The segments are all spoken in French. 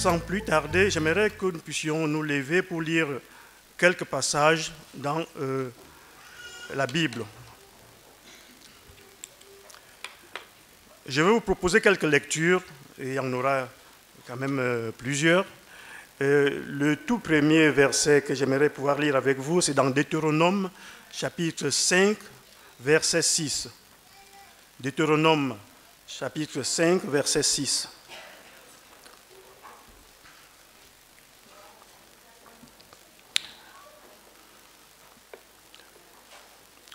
Sans plus tarder, j'aimerais que nous puissions nous lever pour lire quelques passages dans la Bible. Je vais vous proposer quelques lectures, et il y en aura quand même plusieurs. Le tout premier verset que j'aimerais pouvoir lire avec vous, c'est dans Deutéronome, chapitre 5, verset 6. Deutéronome, chapitre 5, verset 6.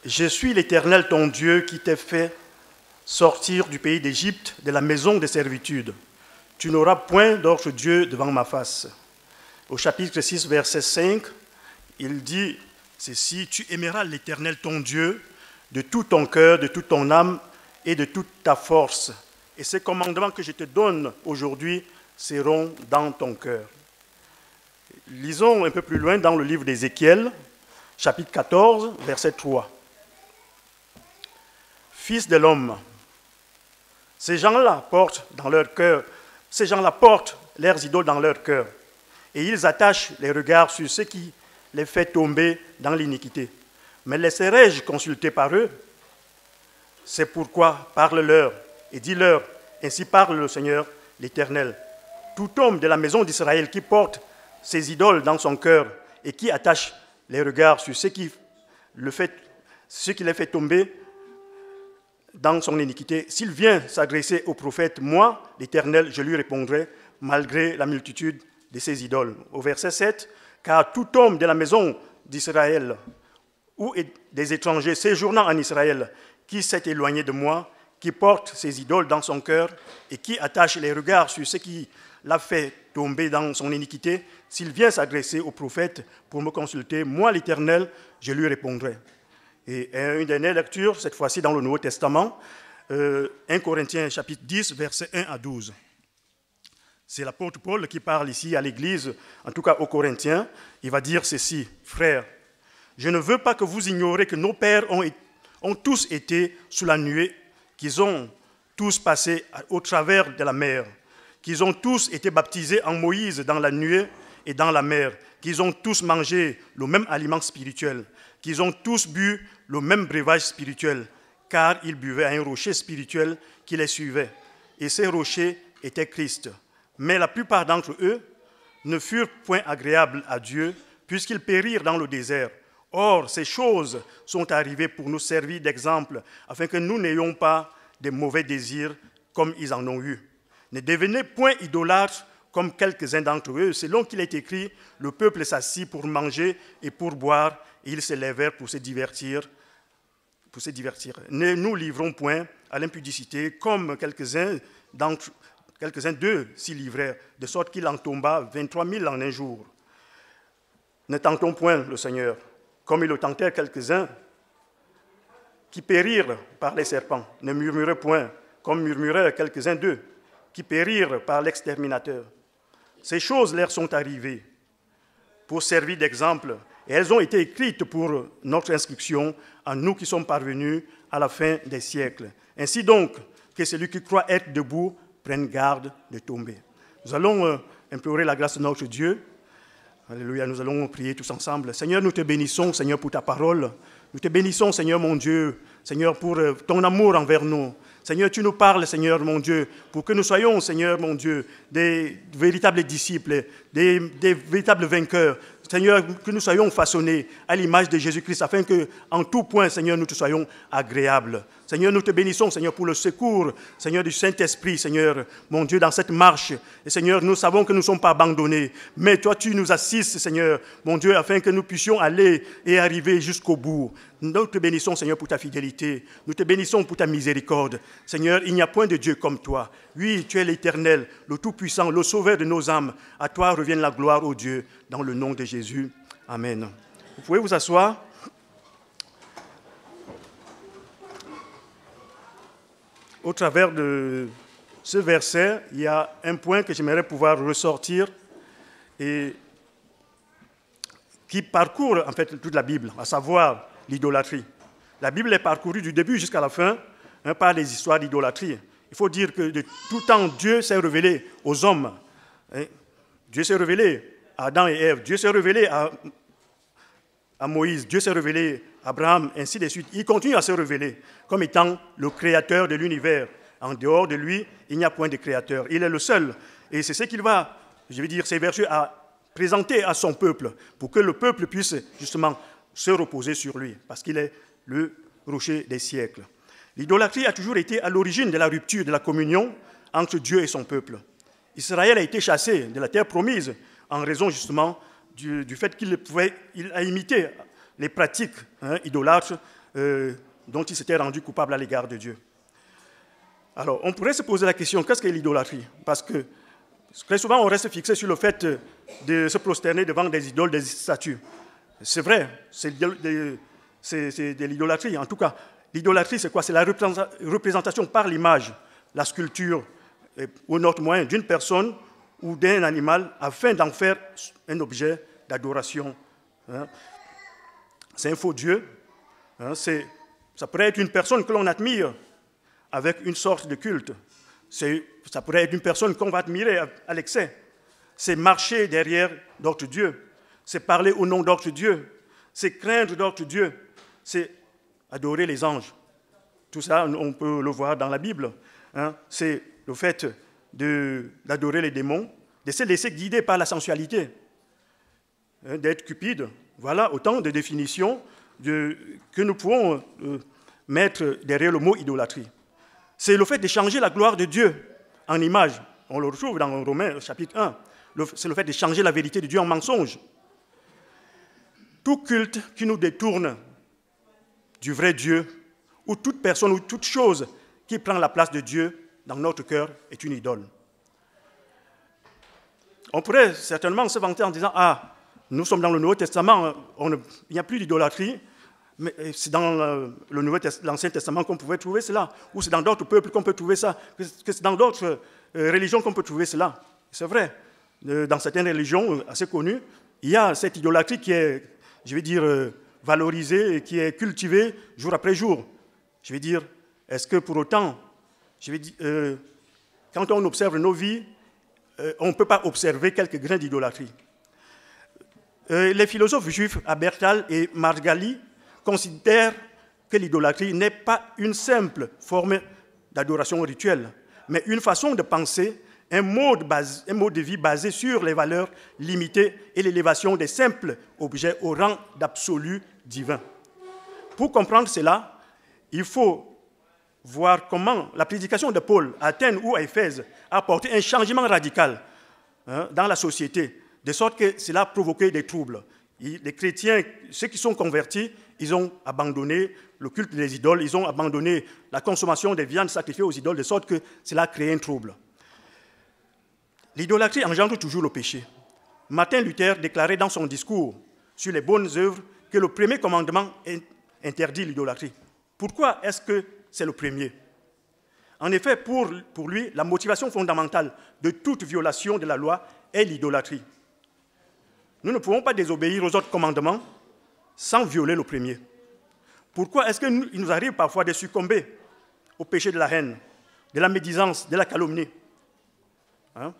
Je suis l'Éternel ton Dieu qui t'ai fait sortir du pays d'Égypte, de la maison de servitude. Tu n'auras point d'autre Dieu devant ma face. Au chapitre 6, verset 5, il dit ceci, tu aimeras l'Éternel ton Dieu de tout ton cœur, de toute ton âme et de toute ta force. Et ces commandements que je te donne aujourd'hui seront dans ton cœur. Lisons un peu plus loin dans le livre d'Ézéchiel, chapitre 14, verset 3. Fils de l'homme, ces gens-là portent dans leur cœur, ces gens-là portent leurs idoles dans leur cœur, et ils attachent les regards sur ce qui les fait tomber dans l'iniquité. Mais laisserai-je consulter par eux? C'est pourquoi parle-leur et dis-leur, ainsi parle le Seigneur l'Éternel. Tout homme de la maison d'Israël qui porte ses idoles dans son cœur et qui attache les regards sur ce qui les fait tomber dans son iniquité, s'il vient s'adresser au prophète, moi, l'Éternel, je lui répondrai, malgré la multitude de ses idoles. Au verset 7, car tout homme de la maison d'Israël ou des étrangers séjournant en Israël qui s'est éloigné de moi, qui porte ses idoles dans son cœur et qui attache les regards sur ce qui l'a fait tomber dans son iniquité, s'il vient s'adresser au prophète pour me consulter, moi, l'Éternel, je lui répondrai. Et une dernière lecture, cette fois-ci dans le Nouveau Testament, 1 Corinthiens chapitre 10, versets 1 à 12. C'est l'apôtre Paul qui parle ici à l'Église, en tout cas aux Corinthiens. Il va dire ceci, frères, je ne veux pas que vous ignorez que nos pères ont tous été sous la nuée, qu'ils ont tous passé au travers de la mer, qu'ils ont tous été baptisés en Moïse dans la nuée et dans la mer, qu'ils ont tous mangé le même aliment spirituel, qu'ils ont tous bu le même breuvage spirituel, car ils buvaient à un rocher spirituel qui les suivait. Et ces rochers étaient Christ. Mais la plupart d'entre eux ne furent point agréables à Dieu, puisqu'ils périrent dans le désert. Or, ces choses sont arrivées pour nous servir d'exemple, afin que nous n'ayons pas de mauvais désirs comme ils en ont eu. Ne devenez point idolâtres comme quelques-uns d'entre eux, selon qu'il est écrit, le peuple s'assit pour manger et pour boire, et ils se lèvèrent pour se divertir. Ne nous livrons point à l'impudicité, comme quelques-uns d'eux s'y livrèrent, de sorte qu'il en tomba 23 000 en un jour. Ne tentons point le Seigneur, comme ils le tentèrent quelques-uns qui périrent par les serpents. Ne murmurez point, comme murmurèrent quelques-uns d'eux, qui périrent par l'exterminateur. Ces choses leur sont arrivées pour servir d'exemple, et elles ont été écrites pour notre instruction, à nous qui sommes parvenus à la fin des siècles. Ainsi donc, que celui qui croit être debout prenne garde de tomber. Nous allons implorer la grâce de notre Dieu. Alléluia, nous allons prier tous ensemble. Seigneur, nous te bénissons, Seigneur, pour ta parole. Nous te bénissons, Seigneur, mon Dieu, Seigneur, pour ton amour envers nous. Seigneur, tu nous parles, Seigneur, mon Dieu, pour que nous soyons, Seigneur, mon Dieu, des véritables disciples, des véritables vainqueurs. Seigneur, que nous soyons façonnés à l'image de Jésus-Christ, afin que, en tout point, Seigneur, nous te soyons agréables. Seigneur, nous te bénissons, Seigneur, pour le secours, Seigneur, du Saint-Esprit, Seigneur, mon Dieu, dans cette marche. Et Seigneur, nous savons que nous ne sommes pas abandonnés, mais toi, tu nous assistes, Seigneur, mon Dieu, afin que nous puissions aller et arriver jusqu'au bout. Nous te bénissons, Seigneur, pour ta fidélité. Nous te bénissons pour ta miséricorde. Seigneur, il n'y a point de Dieu comme toi. Oui, tu es l'Éternel, le Tout-Puissant, le Sauveur de nos âmes. À toi revienne la gloire, ô Dieu, dans le nom de Jésus. Amen. Vous pouvez vous asseoir. Au travers de ce verset, il y a un point que j'aimerais pouvoir ressortir et qui parcourt en fait toute la Bible, à savoir l'idolâtrie. La Bible est parcourue du début jusqu'à la fin par les histoires d'idolâtrie. Il faut dire que de tout temps, Dieu s'est révélé aux hommes. Dieu s'est révélé à Adam et Ève, Dieu s'est révélé à Moïse, Dieu s'est révélé à Abraham, ainsi de suite. Il continue à se révéler comme étant le créateur de l'univers. En dehors de lui, il n'y a point de créateur. Il est le seul. Et c'est ce qu'il va, je vais dire, ces vertus à présenter à son peuple, pour que le peuple puisse justement se reposer sur lui, parce qu'il est le rocher des siècles. L'idolâtrie a toujours été à l'origine de la rupture de la communion entre Dieu et son peuple. Israël a été chassé de la terre promise en raison justement du fait qu'il a imité les pratiques idolâtres dont il s'était rendu coupable à l'égard de Dieu. Alors, on pourrait se poser la question, qu'est-ce qu'est l'idolâtrie? Parce que très souvent, on reste fixé sur le fait de se prosterner devant des idoles, des statues. C'est vrai, c'est de l'idolâtrie. En tout cas, l'idolâtrie, c'est quoi? C'est la représentation par l'image, la sculpture, ou un autre moyen d'une personne ou d'un animal afin d'en faire un objet d'adoration. C'est un faux Dieu. Ça pourrait être une personne que l'on admire avec une sorte de culte. Ça pourrait être une personne qu'on va admirer à l'excès. C'est marcher derrière d'autres dieux. C'est parler au nom d'autres dieux. C'est craindre d'autres dieux. C'est adorer les anges. Tout ça, on peut le voir dans la Bible. C'est le fait d'adorer les démons, de se laisser guider par la sensualité, d'être cupide. Voilà autant de définitions que nous pouvons mettre derrière le mot idolâtrie. C'est le fait de changer la gloire de Dieu en image. On le retrouve dans Romains chapitre 1. C'est le fait de changer la vérité de Dieu en mensonge. Tout culte qui nous détourne du vrai Dieu, ou toute personne ou toute chose qui prend la place de Dieu dans notre cœur est une idole. On pourrait certainement se vanter en disant « Ah, nous sommes dans le Nouveau Testament, il n'y a plus d'idolâtrie, mais c'est dans l'Ancien Testament qu'on pouvait trouver cela, ou c'est dans d'autres peuples qu'on peut trouver ça, que c'est dans d'autres religions qu'on peut trouver cela. » C'est vrai, dans certaines religions assez connues, il y a cette idolâtrie qui est, je vais dire, valorisée et qui est cultivée jour après jour. Je vais dire, est-ce que pour autant, quand on observe nos vies, on ne peut pas observer quelques grains d'idolâtrie. Les philosophes juifs Abertal et Margali considèrent que l'idolâtrie n'est pas une simple forme d'adoration rituelle, mais une façon de penser, un mode de vie basé sur les valeurs limitées et l'élévation des simples objets au rang d'absolu divin. Pour comprendre cela, il faut voir comment la prédication de Paul à Athènes ou à Éphèse a apporté un changement radical dans la société, de sorte que cela a provoqué des troubles. Les chrétiens, ceux qui sont convertis, ils ont abandonné le culte des idoles, ils ont abandonné la consommation des viandes sacrifiées aux idoles, de sorte que cela a créé un trouble. L'idolâtrie engendre toujours le péché. Martin Luther déclarait dans son discours sur les bonnes œuvres que le premier commandement interdit l'idolâtrie. Pourquoi est-ce que c'est le premier? En effet, pour lui, la motivation fondamentale de toute violation de la loi est l'idolâtrie. Nous ne pouvons pas désobéir aux autres commandements sans violer le premier. Pourquoi est-ce qu'il nous arrive parfois de succomber au péché de la haine, de la médisance, de la calomnie,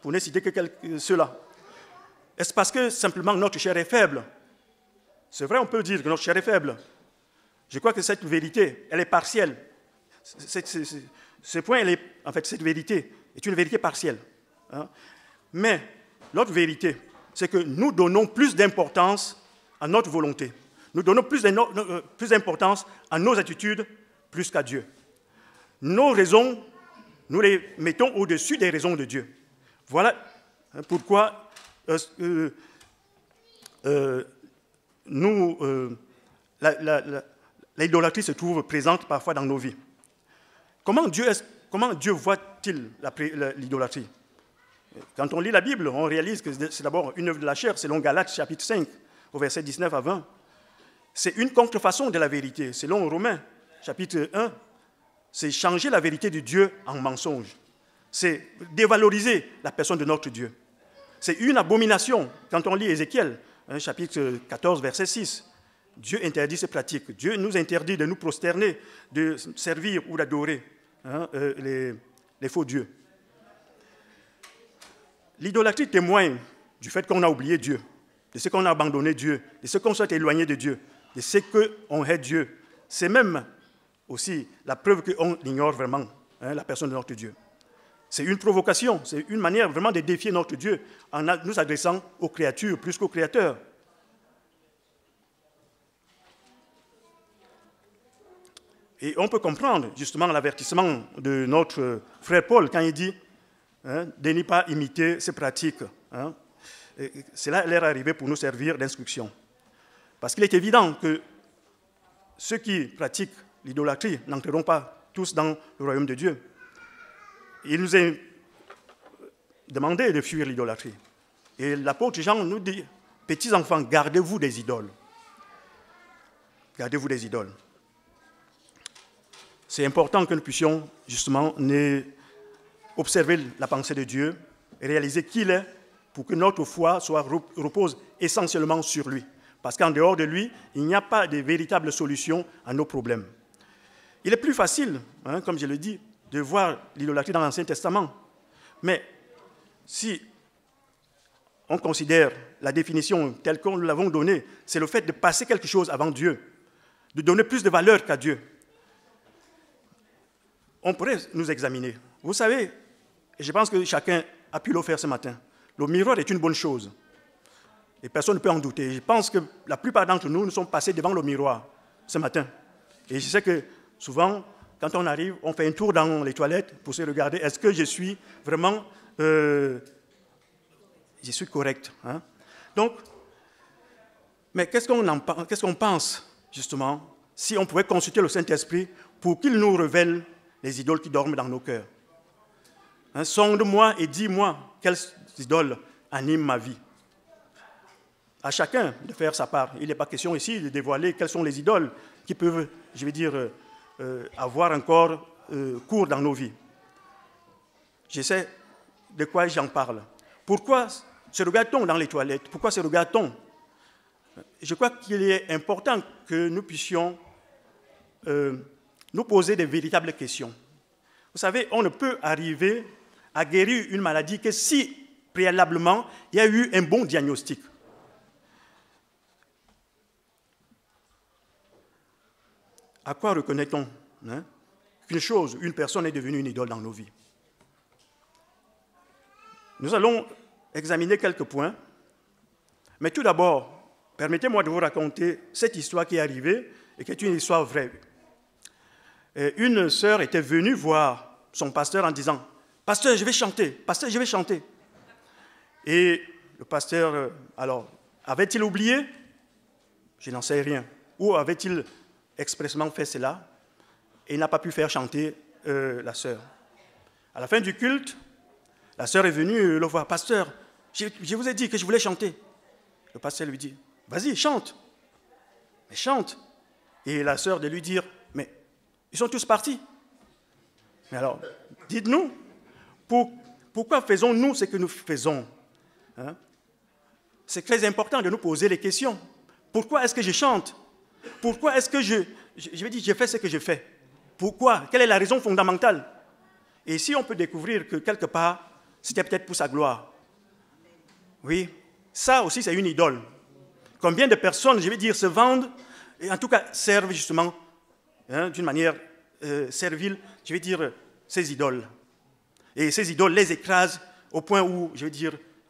pour ne citer que ceux-là? Est-ce parce que simplement notre chair est faible? C'est vrai, on peut dire que notre chair est faible. Je crois que cette vérité, elle est partielle. Ce point, en fait, cette vérité est une vérité partielle. Mais l'autre vérité, c'est que nous donnons plus d'importance à notre volonté. Nous donnons plus d'importance à nos attitudes plus qu'à Dieu. Nos raisons, nous les mettons au-dessus des raisons de Dieu. Voilà pourquoi l'idolâtrie se trouve présente parfois dans nos vies. Comment Dieu voit-il l'idolâtrie? Quand on lit la Bible, on réalise que c'est d'abord une œuvre de la chair, selon Galates chapitre 5, au verset 19 à 20. C'est une contrefaçon de la vérité, selon Romains chapitre 1. C'est changer la vérité de Dieu en mensonge. C'est dévaloriser la personne de notre Dieu. C'est une abomination. Quand on lit Ézéchiel, chapitre 14, verset 6, Dieu interdit ces pratiques. Dieu nous interdit de nous prosterner, de servir ou d'adorer les faux dieux. L'idolâtrie témoigne du fait qu'on a oublié Dieu, de ce qu'on a abandonné Dieu, de ce qu'on s'est éloigné de Dieu, de ce qu'on hait Dieu. C'est même aussi la preuve qu'on ignore vraiment la personne de notre Dieu. C'est une provocation, c'est une manière vraiment de défier notre Dieu en nous adressant aux créatures plus qu'aux créateurs. Et on peut comprendre justement l'avertissement de notre frère Paul quand il dit de ne pas imiter ces pratiques. Cela leur est arrivé pour nous servir d'instruction. Parce qu'il est évident que ceux qui pratiquent l'idolâtrie n'entreront pas tous dans le royaume de Dieu. Il nous est demandé de fuir l'idolâtrie. Et l'apôtre Jean nous dit, petits enfants, gardez-vous des idoles. Gardez-vous des idoles. C'est important que nous puissions justement observer la pensée de Dieu et réaliser qui il est pour que notre foi repose essentiellement sur lui. Parce qu'en dehors de lui, il n'y a pas de véritable solution à nos problèmes. Il est plus facile, comme je l'ai dit, de voir l'idolâtrie dans l'Ancien Testament. Mais si on considère la définition telle qu'on nous l'avons donnée, c'est le fait de passer quelque chose avant Dieu, de donner plus de valeur qu'à Dieu. On pourrait nous examiner. Vous savez, et je pense que chacun a pu le faire ce matin, le miroir est une bonne chose. Et personne ne peut en douter. Je pense que la plupart d'entre nous sommes passés devant le miroir ce matin. Et je sais que souvent, quand on arrive, on fait un tour dans les toilettes pour se regarder. Est-ce que je suis vraiment correct Donc, mais qu'est-ce qu'on pense, justement, si on pouvait consulter le Saint-Esprit pour qu'il nous révèle les idoles qui dorment dans nos cœurs. Sonde-moi et dis-moi quelles idoles animent ma vie. À chacun de faire sa part. Il n'est pas question ici de dévoiler quelles sont les idoles qui peuvent, avoir encore cours dans nos vies. Je sais de quoi j'en parle. Pourquoi se regarde-t-on dans les toilettes? Pourquoi se regarde-t-on? Je crois qu'il est important que nous puissions nous poser des véritables questions. Vous savez, on ne peut arriver à guérir une maladie que si, préalablement, il y a eu un bon diagnostic. À quoi reconnaît-on qu'une chose, une personne est devenue une idole dans nos vies? Nous allons examiner quelques points. Mais tout d'abord, permettez-moi de vous raconter cette histoire qui est arrivée et qui est une histoire vraie. Une sœur était venue voir son pasteur en disant « Pasteur, je vais chanter. Pasteur, je vais chanter. » Et le pasteur, alors, avait-il oublié? Je n'en sais rien. Ou avait-il expressément fait cela et n'a pas pu faire chanter la sœur? À la fin du culte, la sœur est venue le voir. « Pasteur, je vous ai dit que je voulais chanter. » Le pasteur lui dit « Vas-y, chante. » Mais chante. Et la sœur de lui dire « Mais ils sont tous partis. » Mais alors, dites-nous, pourquoi faisons-nous ce que nous faisons? C'est très important de nous poser les questions. Pourquoi est-ce que je chante? Pourquoi est-ce que je fais ce que je fais? Pourquoi? Quelle est la raison fondamentale? Et si on peut découvrir que quelque part, c'était peut-être pour sa gloire. Oui, ça aussi c'est une idole. Combien de personnes, se vendent, et en tout cas servent justement, d'une manière servile, ces idoles. Et ces idoles les écrasent au point où,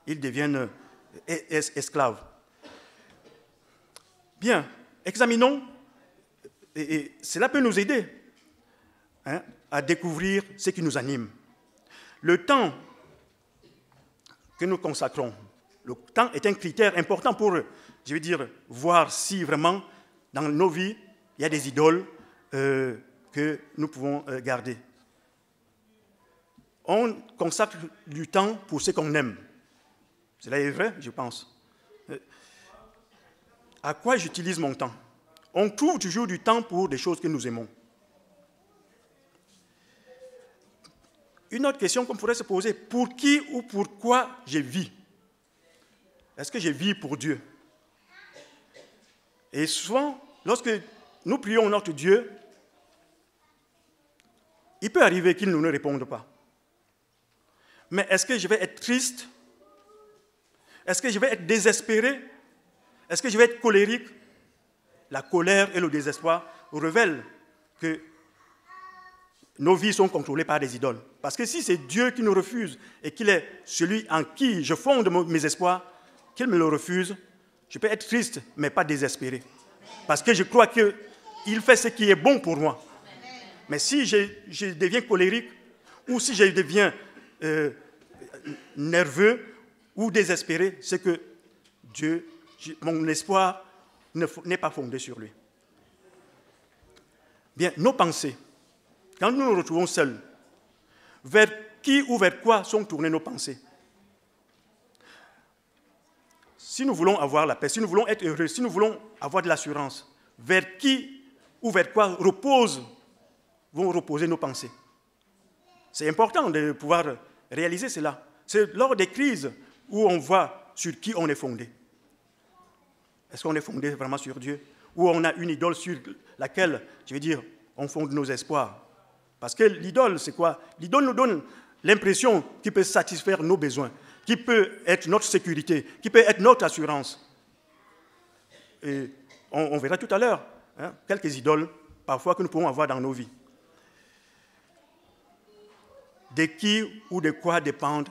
ils deviennent esclaves. Bien, examinons, et cela peut nous aider à découvrir ce qui nous anime. Le temps que nous consacrons, le temps est un critère important pour, voir si vraiment dans nos vies, il y a des idoles que nous pouvons garder. On consacre du temps pour ce qu'on aime. Cela est vrai, je pense. À quoi j'utilise mon temps? On trouve toujours du temps pour des choses que nous aimons. Une autre question qu'on pourrait se poser, pour qui ou pourquoi je vis? Est-ce que je vis pour Dieu? Et souvent, lorsque nous prions notre Dieu, il peut arriver qu'il ne nous réponde pas. Mais est-ce que je vais être triste? Est-ce que je vais être désespéré? Est-ce que je vais être colérique? La colère et le désespoir révèlent que nos vies sont contrôlées par des idoles. Parce que si c'est Dieu qui nous refuse et qu'il est celui en qui je fonde mes espoirs, qu'il me le refuse, je peux être triste, mais pas désespéré. Parce que je crois qu'il fait ce qui est bon pour moi. Mais si je deviens colérique, ou si je deviens nerveux ou désespéré, c'est que mon espoir n'est pas fondé sur lui. Bien, nos pensées, quand nous nous retrouvons seuls, vers qui ou vers quoi sont tournées nos pensées? Si nous voulons avoir la paix, si nous voulons être heureux, si nous voulons avoir de l'assurance, vers qui ou vers quoi vont reposer nos pensées? C'est important de pouvoir réaliser cela. C'est lors des crises où on voit sur qui on est fondé. Est-ce qu'on est fondé vraiment sur Dieu? Ou on a une idole sur laquelle, on fonde nos espoirs? Parce que l'idole, c'est quoi? L'idole nous donne l'impression qu'il peut satisfaire nos besoins, qui peut être notre sécurité, qui peut être notre assurance. Et on verra tout à l'heure quelques idoles, parfois, que nous pouvons avoir dans nos vies. De qui ou de quoi dépendent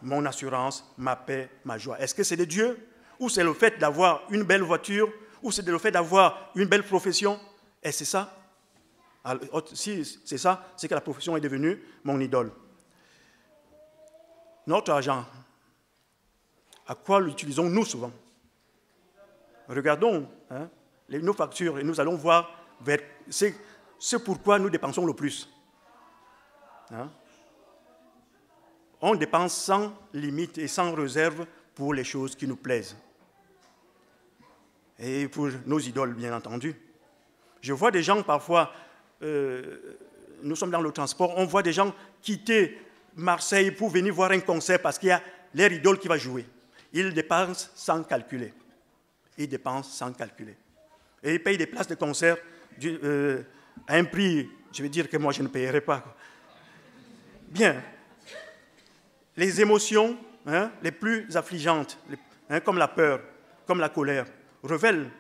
mon assurance, ma paix, ma joie? Est-ce que c'est de Dieu? Ou c'est le fait d'avoir une belle voiture? Ou c'est le fait d'avoir une belle profession? Et c'est ça? Alors, si c'est ça, c'est que la profession est devenue mon idole. Notre argent, à quoi l'utilisons-nous souvent? Regardons nos factures et nous allons voir ce pourquoi nous dépensons le plus. On dépense sans limite et sans réserve pour les choses qui nous plaisent. Et pour nos idoles, bien entendu. Je vois des gens parfois, nous sommes dans le transport, on voit des gens quitter Marseille pour venir voir un concert parce qu'il y a leur idole qui va jouer. Ils dépensent sans calculer. Ils dépensent sans calculer. Et ils payent des places de concert à un prix, je vais dire que moi je ne payerai pas. Bien. Les émotions les plus affligeantes, comme la peur, comme la colère, révèlent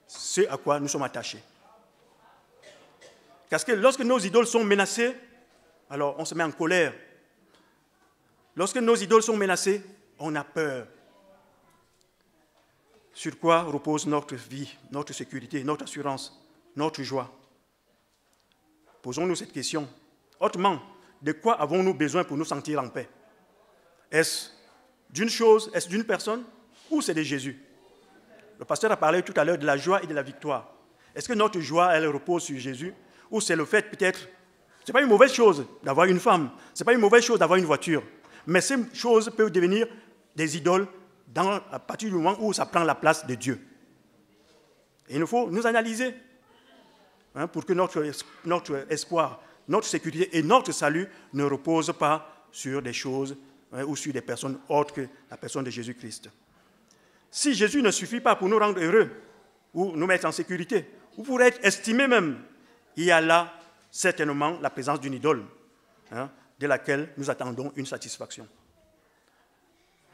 ce à quoi nous sommes attachés. Parce que lorsque nos idoles sont menacées, alors on se met en colère. Lorsque nos idoles sont menacées, on a peur. Sur quoi repose notre vie, notre sécurité, notre assurance, notre joie? Posons-nous cette question. Autrement, de quoi avons-nous besoin pour nous sentir en paix? Est-ce d'une chose, est-ce d'une personne, ou c'est de Jésus? Le pasteur a parlé tout à l'heure de la joie et de la victoire. Est-ce que notre joie, elle repose sur Jésus? Ou c'est le fait peut-être, ce n'est pas une mauvaise chose d'avoir une femme, ce n'est pas une mauvaise chose d'avoir une voiture, mais ces choses peuvent devenir des idoles à partir du moment où ça prend la place de Dieu. Et il nous faut nous analyser pour que notre espoir, notre sécurité et notre salut ne reposent pas sur des choses ou sur des personnes autres que la personne de Jésus-Christ. Si Jésus ne suffit pas pour nous rendre heureux ou nous mettre en sécurité, ou pour être estimé même, il y a là certainement la présence d'une idole de laquelle nous attendons une satisfaction.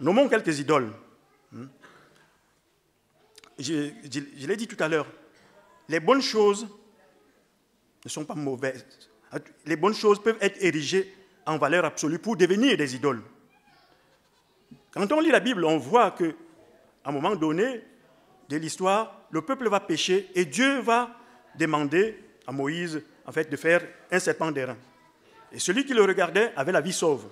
Nommons quelques idoles. Je l'ai dit tout à l'heure, les bonnes choses ne sont pas mauvaises. Les bonnes choses peuvent être érigées en valeur absolue pour devenir des idoles. Quand on lit la Bible, on voit qu'à un moment donné de l'histoire, le peuple va pécher et Dieu va demander à Moïse de faire un serpent d'airain. Et celui qui le regardait avait la vie sauve.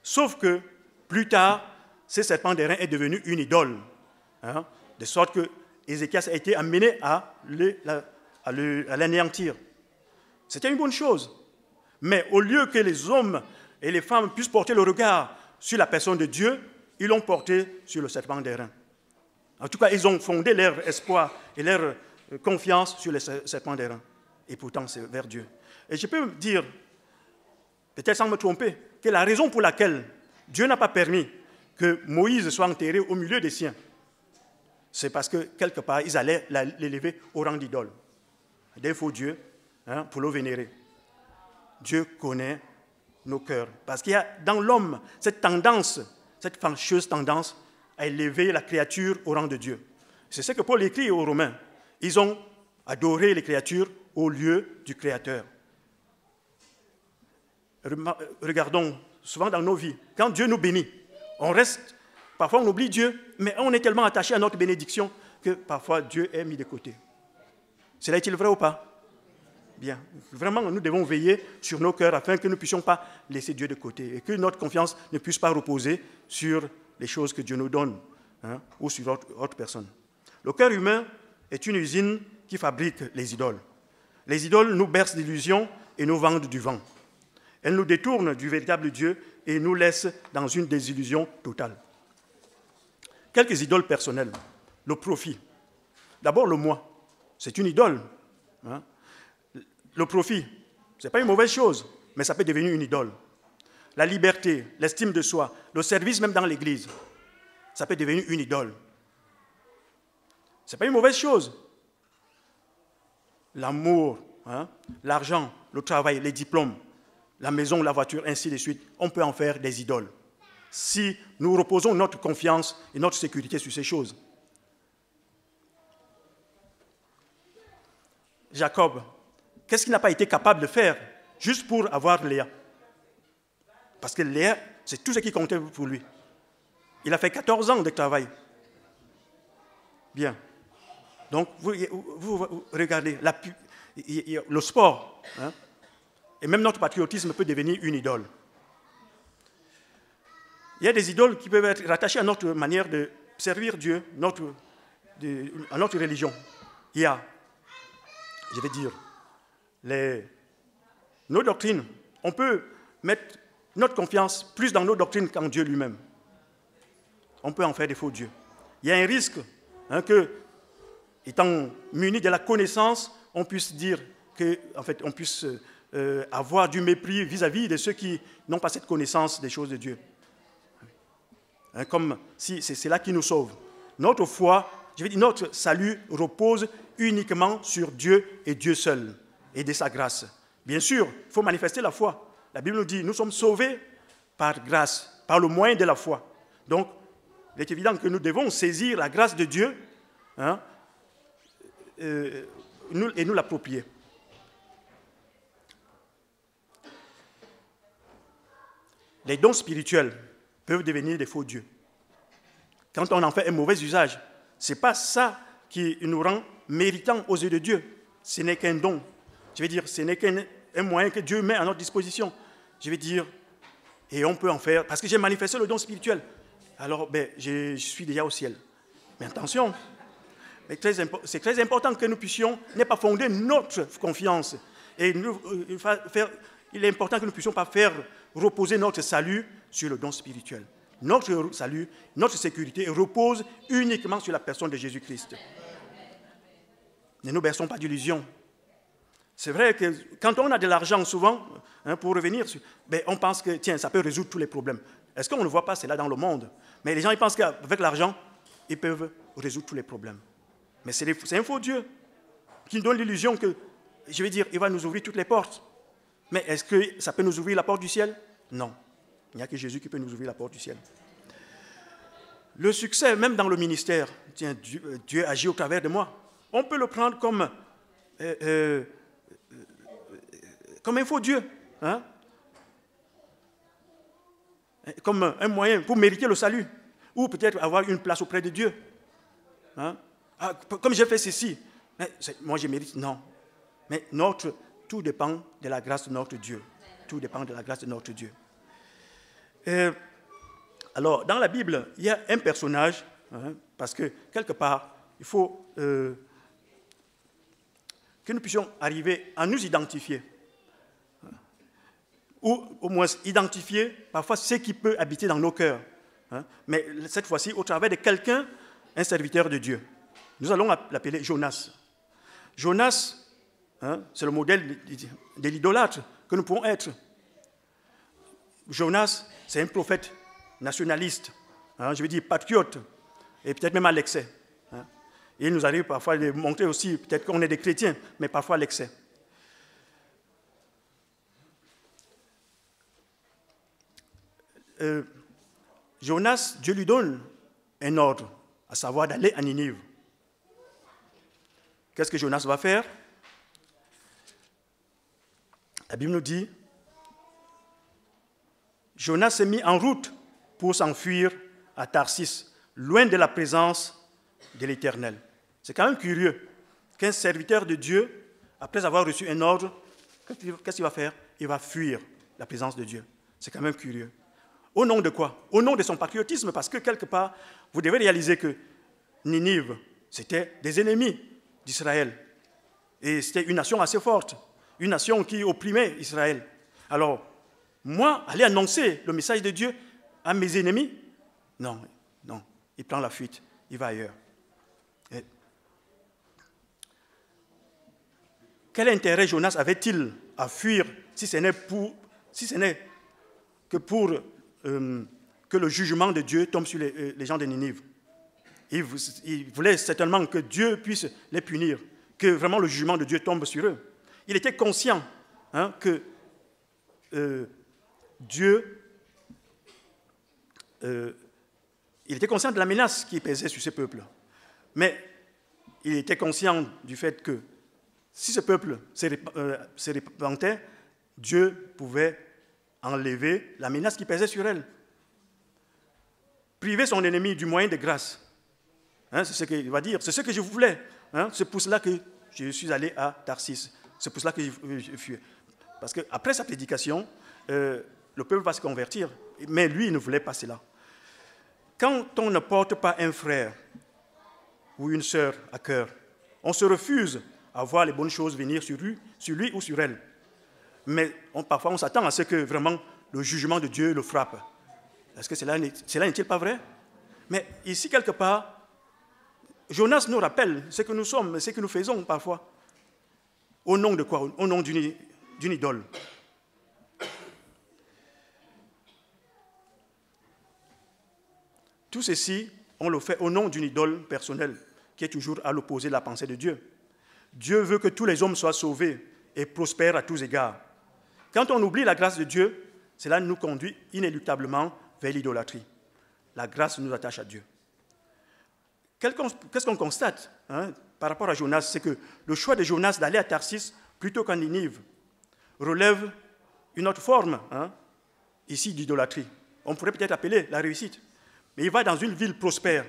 Sauf que plus tard, ce serpent d'airain est devenu une idole. De sorte que Ézéchias a été amené à l'anéantir. C'était une bonne chose. Mais au lieu que les hommes et les femmes puissent porter le regard sur la personne de Dieu, ils l'ont porté sur le serpent d'airain. En tout cas, ils ont fondé leur espoir et leur confiance sur le serpent d'airain. Et pourtant, c'est vers Dieu. Et je peux dire, peut-être sans me tromper, que la raison pour laquelle Dieu n'a pas permis que Moïse soit enterré au milieu des siens, c'est parce que, quelque part, ils allaient l'élever au rang d'idole. Il faut Dieu pour le vénérer. Dieu connaît nos cœurs. Parce qu'il y a dans l'homme cette tendance cette fâcheuse tendance à élever la créature au rang de Dieu. C'est ce que Paul écrit aux Romains. Ils ont adoré les créatures au lieu du Créateur. Regardons souvent dans nos vies, quand Dieu nous bénit, on reste, parfois on oublie Dieu, mais on est tellement attaché à notre bénédiction que parfois Dieu est mis de côté. Cela est-il vrai ou pas? Bien. Vraiment, nous devons veiller sur nos cœurs afin que nous ne puissions pas laisser Dieu de côté et que notre confiance ne puisse pas reposer sur les choses que Dieu nous donne, hein, ou sur autre personne. Le cœur humain est une usine qui fabrique les idoles. Les idoles nous bercent d'illusions et nous vendent du vent. Elles nous détournent du véritable Dieu et nous laissent dans une désillusion totale. Quelques idoles personnelles. Le profit. D'abord le moi. C'est une idole. Hein. Le profit, ce n'est pas une mauvaise chose, mais ça peut devenir une idole. La liberté, l'estime de soi, le service même dans l'église, ça peut devenir une idole. Ce n'est pas une mauvaise chose. L'amour, hein, l'argent, le travail, les diplômes, la maison, la voiture, ainsi de suite, on peut en faire des idoles. Si nous reposons notre confiance et notre sécurité sur ces choses. Jacob, qu'est-ce qu'il n'a pas été capable de faire juste pour avoir Léa? Parce que Léa, c'est tout ce qui comptait pour lui. Il a fait 14 ans de travail. Bien. Donc, vous regardez, le sport, hein, et même notre patriotisme peut devenir une idole. Il y a des idoles qui peuvent être rattachées à notre manière de servir Dieu, à notre religion. Il y a, je vais dire, nos doctrines. On peut mettre notre confiance plus dans nos doctrines qu'en Dieu lui-même. On peut en faire des faux dieux. Il y a un risque, hein, que, étant muni de la connaissance, on puisse dire que, en fait, on puisse avoir du mépris vis-à-vis de ceux qui n'ont pas cette connaissance des choses de Dieu. Hein, comme si c'est là qui nous sauve. Notre foi, je veux dire, notre salut repose uniquement sur Dieu et Dieu seul, et de sa grâce. Bien sûr, il faut manifester la foi. La Bible nous dit, nous sommes sauvés par grâce, par le moyen de la foi. Donc, il est évident que nous devons saisir la grâce de Dieu, hein, et nous l'approprier. Les dons spirituels peuvent devenir des faux dieux. Quand on en fait un mauvais usage, ce n'est pas ça qui nous rend méritants aux yeux de Dieu. Ce n'est qu'un don. Je veux dire, ce n'est qu'un moyen que Dieu met à notre disposition. Je veux dire, et on peut en faire, parce que j'ai manifesté le don spirituel. Alors, je suis déjà au ciel. Mais attention, c'est très important que nous puissions, n'est pas fonder notre confiance. Et il est important que nous ne puissions pas faire reposer notre salut sur le don spirituel. Notre salut, notre sécurité repose uniquement sur la personne de Jésus-Christ. Ne nous berçons pas d'illusions. C'est vrai que quand on a de l'argent, souvent, hein, pour revenir, on pense que tiens, ça peut résoudre tous les problèmes. Est-ce qu'on ne voit pas cela dans le monde? Mais les gens ils pensent qu'avec l'argent, ils peuvent résoudre tous les problèmes. Mais c'est un faux Dieu qui nous donne l'illusion que, je vais dire, il va nous ouvrir toutes les portes. Mais est-ce que ça peut nous ouvrir la porte du ciel? Non. Il n'y a que Jésus qui peut nous ouvrir la porte du ciel. Le succès, même dans le ministère, tiens, Dieu agit au travers de moi. On peut le prendre comme un faux Dieu, hein? Comme un moyen pour mériter le salut, ou peut-être avoir une place auprès de Dieu. Hein? Comme j'ai fait ceci, moi je mérite, non. Mais tout dépend de la grâce de notre Dieu. Tout dépend de la grâce de notre Dieu. Alors, dans la Bible, il y a un personnage, hein, parce que quelque part, il faut que nous puissions arriver à nous identifier, ou au moins identifier parfois ce qui peut habiter dans nos cœurs, hein, mais cette fois-ci au travers de quelqu'un, un serviteur de Dieu. Nous allons l'appeler Jonas. Jonas, hein, c'est le modèle de l'idolâtre que nous pouvons être. Jonas, c'est un prophète nationaliste, hein, je veux dire patriote, et peut-être même à l'excès. Hein. Et il nous arrive parfois de montrer aussi, peut-être qu'on est des chrétiens, mais parfois à l'excès. Jonas, Dieu lui donne un ordre, à savoir d'aller à Ninive. Qu'est-ce que Jonas va faire? La Bible nous dit, Jonas s'est mis en route pour s'enfuir à Tarsis, loin de la présence de l'Éternel. C'est quand même curieux qu'un serviteur de Dieu, après avoir reçu un ordre, qu'est-ce qu'il va faire? Il va fuir la présence de Dieu. C'est quand même curieux. Au nom de quoi? Au nom de son patriotisme, parce que quelque part, vous devez réaliser que Ninive, c'était des ennemis d'Israël. Et c'était une nation assez forte, une nation qui opprimait Israël. Alors, moi, aller annoncer le message de Dieu à mes ennemis? Non, non, il prend la fuite, il va ailleurs. Et quel intérêt Jonas avait-il à fuir si ce n'est que pour que le jugement de Dieu tombe sur les gens de Ninive? Il voulait certainement que Dieu puisse les punir, que vraiment le jugement de Dieu tombe sur eux. Il était conscient que Dieu, il était conscient de la menace qui pesait sur ce peuple. Mais il était conscient du fait que si ce peuple se repentait, Dieu pouvait enlever la menace qui pesait sur elle. Priver son ennemi du moyen de grâce. C'est ce qu'il va dire. C'est ce que je voulais. C'est pour cela que je suis allé à Tarsis. C'est pour cela que je fus. Parce qu'après sa prédication, le peuple va se convertir. Mais lui, il ne voulait pas cela. Quand on ne porte pas un frère ou une sœur à cœur, on se refuse à voir les bonnes choses venir sur lui ou sur elle. Mais parfois, on s'attend à ce que vraiment le jugement de Dieu le frappe. Est-ce que cela n'est-il pas vrai? Mais ici, quelque part, Jonas nous rappelle ce que nous sommes, ce que nous faisons parfois. Au nom de quoi? Au nom d'une idole. Tout ceci, on le fait au nom d'une idole personnelle qui est toujours à l'opposé de la pensée de Dieu. Dieu veut que tous les hommes soient sauvés et prospèrent à tous égards. Quand on oublie la grâce de Dieu, cela nous conduit inéluctablement vers l'idolâtrie. La grâce nous attache à Dieu. Qu'est-ce qu'on constate par rapport à Jonas? C'est que le choix de Jonas d'aller à Tarsis plutôt qu'à Ninive relève une autre forme ici d'idolâtrie. On pourrait peut-être appeler la réussite. Mais il va dans une ville prospère,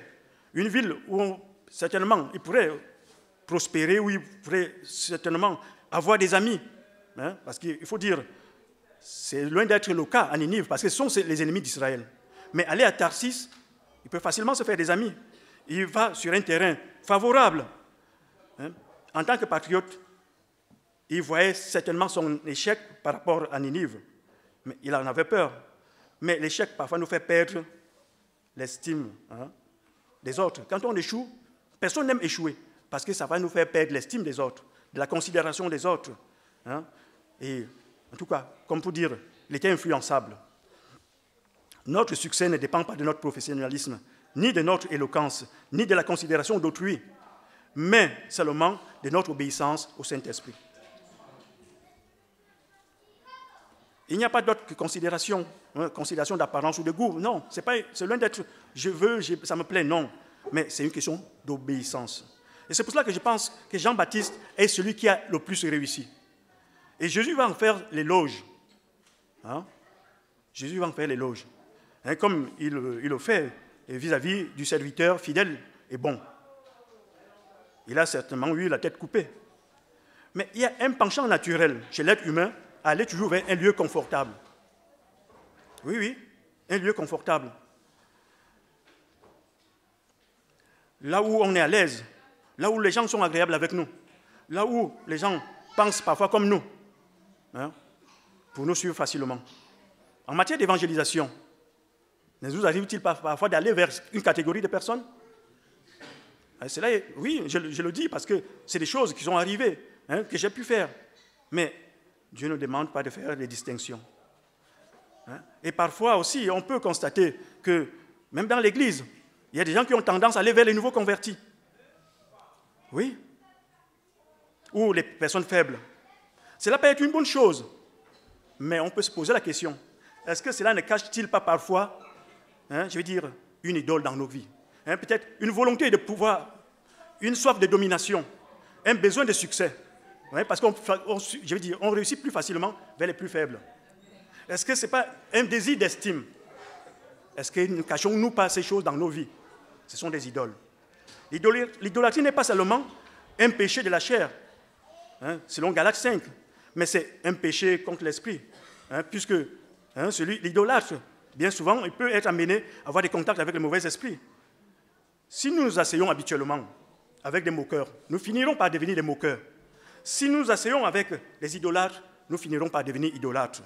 une ville où certainement il pourrait prospérer, où il pourrait certainement avoir des amis. Parce qu'il faut dire, c'est loin d'être le cas à Ninive, parce que ce sont les ennemis d'Israël. Mais aller à Tarsis, il peut facilement se faire des amis. Il va sur un terrain favorable. En tant que patriote, il voyait certainement son échec par rapport à Ninive. Mais il en avait peur. Mais l'échec, parfois, nous fait perdre l'estime des autres. Quand on échoue, personne n'aime échouer, parce que ça va nous faire perdre l'estime des autres, de la considération des autres. Et en tout cas, comme pour dire, il était influençable. Notre succès ne dépend pas de notre professionnalisme, ni de notre éloquence, ni de la considération d'autrui, mais seulement de notre obéissance au Saint-Esprit. Il n'y a pas d'autre que considération d'apparence ou de goût. Non, c'est loin d'être je veux, ça me plaît, non. Mais c'est une question d'obéissance. Et c'est pour cela que je pense que Jean-Baptiste est celui qui a le plus réussi. Et Jésus va en faire l'éloge. Jésus va en faire l'éloge. Comme il le fait vis-à-vis du serviteur fidèle et bon. Il a certainement eu la tête coupée. Mais il y a un penchant naturel chez l'être humain à aller toujours vers un lieu confortable. Oui, un lieu confortable. Là où on est à l'aise, là où les gens sont agréables avec nous, là où les gens pensent parfois comme nous, pour nous suivre facilement. En matière d'évangélisation, ne vous arrive-t-il parfois d'aller vers une catégorie de personnes? Oui, je le dis parce que c'est des choses qui sont arrivées, que j'ai pu faire. Mais Dieu ne demande pas de faire des distinctions. Et parfois aussi, on peut constater que, même dans l'Église, il y a des gens qui ont tendance à aller vers les nouveaux convertis. Oui. Ou les personnes faibles. Cela peut être une bonne chose, mais on peut se poser la question, est-ce que cela ne cache-t-il pas parfois je veux dire, une idole dans nos vies. Peut-être une volonté de pouvoir, une soif de domination, un besoin de succès. Parce qu'on réussit plus facilement vers les plus faibles. Est-ce que ce n'est pas un désir d'estime? Est-ce que ne cachons-nous pas ces choses dans nos vies? Ce sont des idoles. L'idolâtrie n'est pas seulement un péché de la chair, selon Galates 5, mais c'est un péché contre l'esprit, puisque l'idolâtre, bien souvent, il peut être amené à avoir des contacts avec le mauvais esprit. Si nous nous asseyons habituellement avec des moqueurs, nous finirons par devenir des moqueurs. Si nous nous asseyons avec les idolâtres, nous finirons par devenir idolâtres.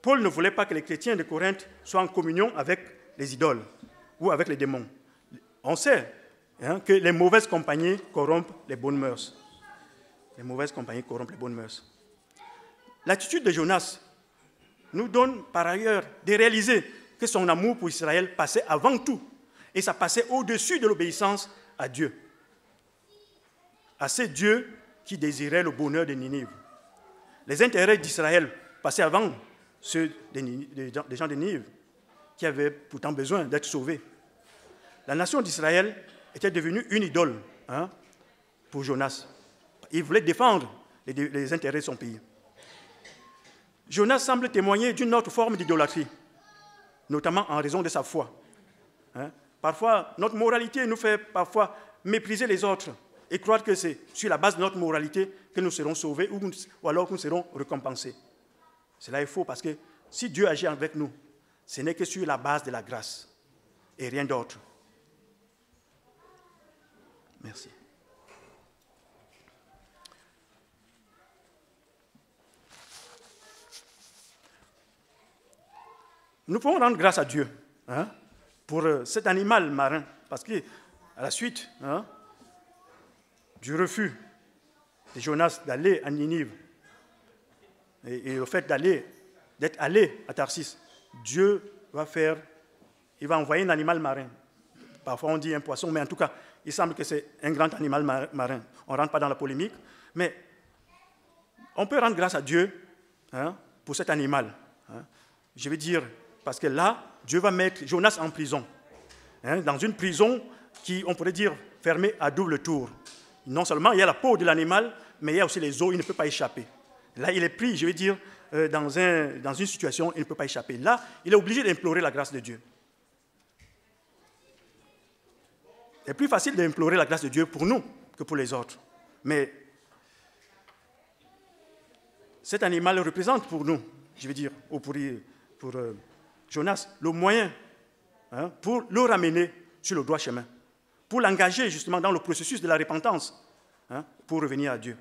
Paul ne voulait pas que les chrétiens de Corinthe soient en communion avec les idoles ou avec les démons. On sait que les mauvaises compagnies corrompent les bonnes mœurs. Les mauvaises compagnies corrompent les bonnes mœurs. L'attitude de Jonas nous donne par ailleurs de réaliser que son amour pour Israël passait avant tout, et ça passait au-dessus de l'obéissance à Dieu. À ce Dieu qui désirait le bonheur de Ninive. Les intérêts d'Israël passaient avant ceux des gens de Ninive, qui avaient pourtant besoin d'être sauvés. La nation d'Israël était devenue une idole pour Jonas. Il voulait défendre les intérêts de son pays. Jonas semble témoigner d'une autre forme d'idolâtrie, notamment en raison de sa foi. Parfois, notre moralité nous fait parfois mépriser les autres et croire que c'est sur la base de notre moralité que nous serons sauvés ou alors que nous serons récompensés. Cela est faux parce que si Dieu agit avec nous, ce n'est que sur la base de la grâce et rien d'autre. Merci. Nous pouvons rendre grâce à Dieu pour cet animal marin, parce qu'à la suite du refus de Jonas d'aller à Ninive et le fait d'être allé à Tarsis, Dieu il va envoyer un animal marin. Parfois on dit un poisson, mais en tout cas, il semble que c'est un grand animal marin. On ne rentre pas dans la polémique, mais on peut rendre grâce à Dieu pour cet animal. Je veux dire, parce que là, Dieu va mettre Jonas en prison, dans une prison qui, on pourrait dire, fermée à double tour. Non seulement il y a la peau de l'animal, mais il y a aussi les os, il ne peut pas échapper. Là, il est pris, je veux dire, dans une situation, il ne peut pas échapper. Là, il est obligé d'implorer la grâce de Dieu. C'est plus facile d'implorer la grâce de Dieu pour nous que pour les autres. Mais cet animal représente pour nous, je veux dire, ou pour Jonas, le moyen pour le ramener sur le droit chemin, pour l'engager justement dans le processus de la repentance, pour revenir à Dieu.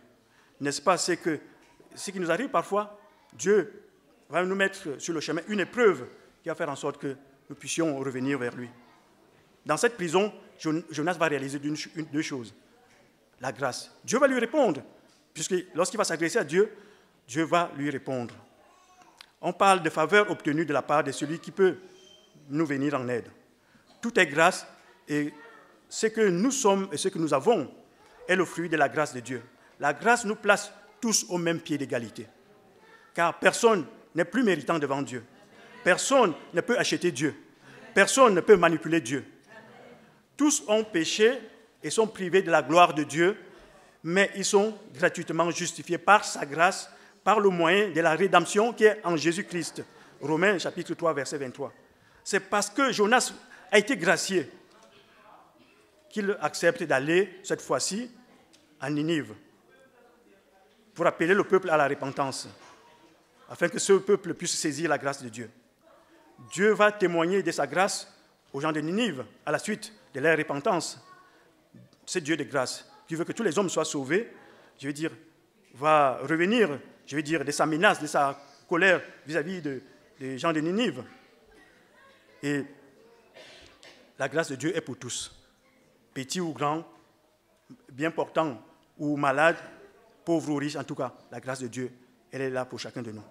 N'est-ce pas ce qui nous arrive parfois? Dieu va nous mettre sur le chemin une épreuve qui va faire en sorte que nous puissions revenir vers lui. Dans cette prison, Jonas va réaliser deux choses. La grâce. Dieu va lui répondre, puisque lorsqu'il va s'adresser à Dieu, Dieu va lui répondre. On parle de faveur obtenue de la part de celui qui peut nous venir en aide. Tout est grâce, et ce que nous sommes et ce que nous avons est le fruit de la grâce de Dieu. La grâce nous place tous au même pied d'égalité, car personne n'est plus méritant devant Dieu. Personne ne peut acheter Dieu. Personne ne peut manipuler Dieu. Tous ont péché et sont privés de la gloire de Dieu, mais ils sont gratuitement justifiés par sa grâce, par le moyen de la rédemption qui est en Jésus-Christ. Romains chapitre 3, verset 23. C'est parce que Jonas a été gracié qu'il accepte d'aller, cette fois-ci, à Ninive, pour appeler le peuple à la repentance, afin que ce peuple puisse saisir la grâce de Dieu. Dieu va témoigner de sa grâce aux gens de Ninive, à la suite de leur repentance. C'est Dieu de grâce, qui veut que tous les hommes soient sauvés, je veux dire, va revenir, je veux dire, de sa menace, de sa colère vis-à-vis des gens de Ninive. Et la grâce de Dieu est pour tous, petits ou grands, bien portants ou malades, pauvres ou riches, en tout cas, la grâce de Dieu, elle est là pour chacun de nous.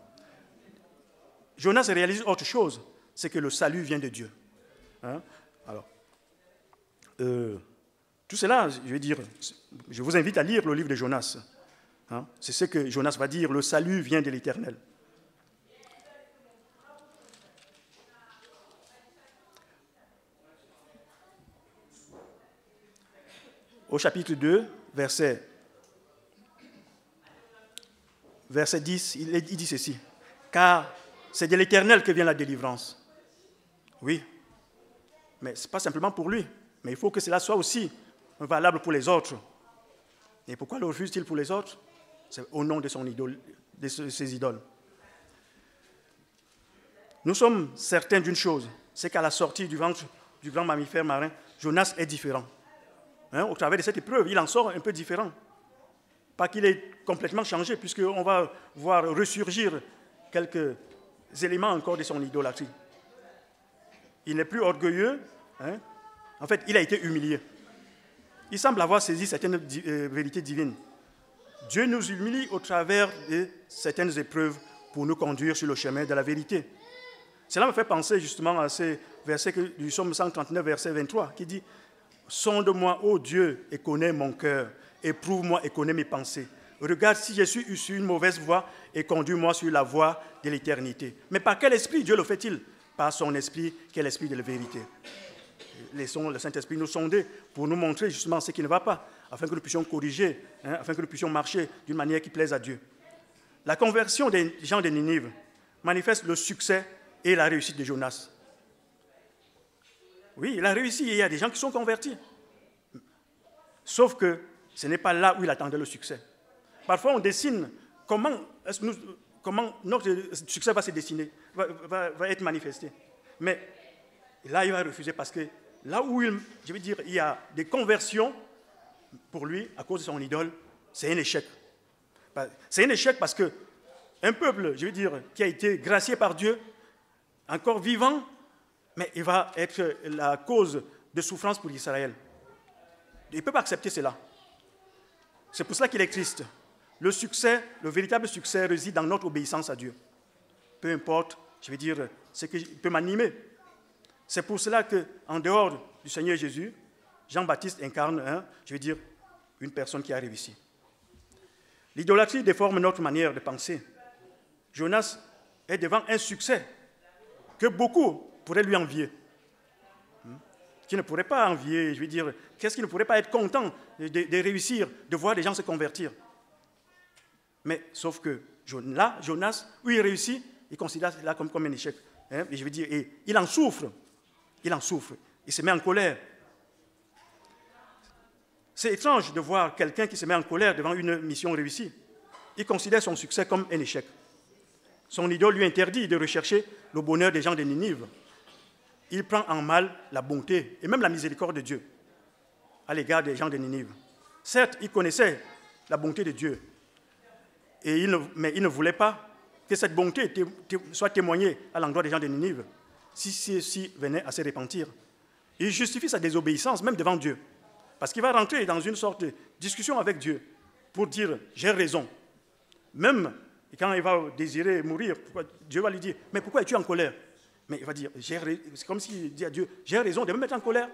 Jonas réalise autre chose, c'est que le salut vient de Dieu. Alors, tout cela, je veux dire, je vous invite à lire le livre de Jonas. C'est ce que Jonas va dire, le salut vient de l'Éternel. au chapitre 2, verset 10, il dit ceci. Car c'est de l'Éternel que vient la délivrance. Oui, mais ce n'est pas simplement pour lui, mais il faut que cela soit aussi valable pour les autres. Et pourquoi le refuse-t-il pour les autres? C'est au nom de son idole, de ses idoles. Nous sommes certains d'une chose, c'est qu'à la sortie du ventre du grand mammifère marin, Jonas est différent. Au travers de cette épreuve, il en sort un peu différent. Pas qu'il ait complètement changé, puisqu'on va voir ressurgir quelques éléments encore de son idolâtrie. Il n'est plus orgueilleux. En fait, il a été humilié. Il semble avoir saisi certaines vérités divines. Dieu nous humilie au travers de certaines épreuves pour nous conduire sur le chemin de la vérité. Cela me fait penser justement à ces versets du psaume 139, verset 23, qui dit « Sonde-moi, ô Dieu, et connais mon cœur. Éprouve-moi et connais mes pensées. Regarde si je suis sur une mauvaise voie et conduis-moi sur la voie de l'éternité. » Mais par quel esprit Dieu le fait-il? Par son esprit, qui est l'esprit de la vérité. Laissons le Saint-Esprit nous sonder pour nous montrer justement ce qui ne va pas, afin que nous puissions corriger, afin que nous puissions marcher d'une manière qui plaise à Dieu. La conversion des gens de Ninive manifeste le succès et la réussite de Jonas. Oui, il a réussi et il y a des gens qui sont convertis. Sauf que ce n'est pas là où il attendait le succès. Parfois, on dessine comment notre succès va se dessiner, va être manifesté. Mais là, il va refuser parce que là où il y a des conversions, pour lui, à cause de son idole, c'est un échec. C'est un échec parce qu'un peuple, qui a été gracié par Dieu, encore vivant, mais il va être la cause de souffrance pour Israël. Il ne peut pas accepter cela. C'est pour cela qu'il est triste. Le succès, le véritable succès réside dans notre obéissance à Dieu. Peu importe, ce qui peut m'animer. C'est pour cela qu'en dehors du Seigneur Jésus, Jean-Baptiste incarne, une personne qui a réussi. L'idolâtrie déforme notre manière de penser. Jonas est devant un succès que beaucoup pourraient lui envier. Qui ne pourrait pas envier, qu'est-ce qui ne pourrait pas être content de réussir, de voir des gens se convertir. Mais sauf que là, Jonas, où il réussit, il considère cela comme un échec. Et il en souffre. Il se met en colère. C'est étrange de voir quelqu'un qui se met en colère devant une mission réussie. Il considère son succès comme un échec. Son idole lui interdit de rechercher le bonheur des gens de Ninive. Il prend en mal la bonté et même la miséricorde de Dieu à l'égard des gens de Ninive. Certes, il connaissait la bonté de Dieu, mais il ne voulait pas que cette bonté soit témoignée à l'endroit des gens de Ninive si ceux-ci venaient à se repentir. Il justifie sa désobéissance même devant Dieu, parce qu'il va rentrer dans une sorte de discussion avec Dieu pour dire « j'ai raison ». Même quand il va désirer mourir, Dieu va lui dire « mais pourquoi es-tu en colère ?» Mais il va dire, c'est comme s'il dit à Dieu, j'ai raison de me mettre en colère.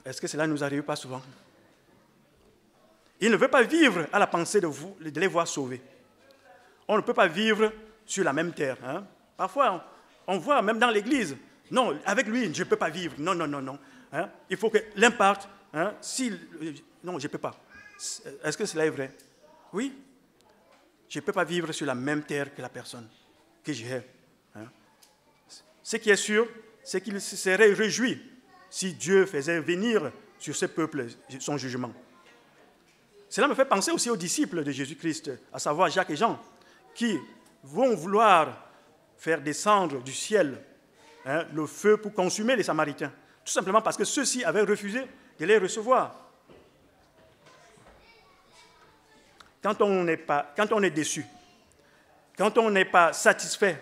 Est-ce que cela ne nous arrive pas souvent? Il ne veut pas vivre à la pensée de les voir sauvés. On ne peut pas vivre sur la même terre. Parfois, on voit même dans l'église, non, avec lui, je ne peux pas vivre. Non. Il faut que l'un parte. Non, je ne peux pas. Est-ce que cela est vrai? Oui. Je ne peux pas vivre sur la même terre que la personne que j'ai. Ce qui est sûr, c'est qu'il se serait réjoui si Dieu faisait venir sur ce peuple son jugement. Cela me fait penser aussi aux disciples de Jésus-Christ, à savoir Jacques et Jean, qui vont vouloir faire descendre du ciel le feu pour consumer les Samaritains, tout simplement parce que ceux-ci avaient refusé de les recevoir. Quand on est déçu, quand on n'est pas satisfait,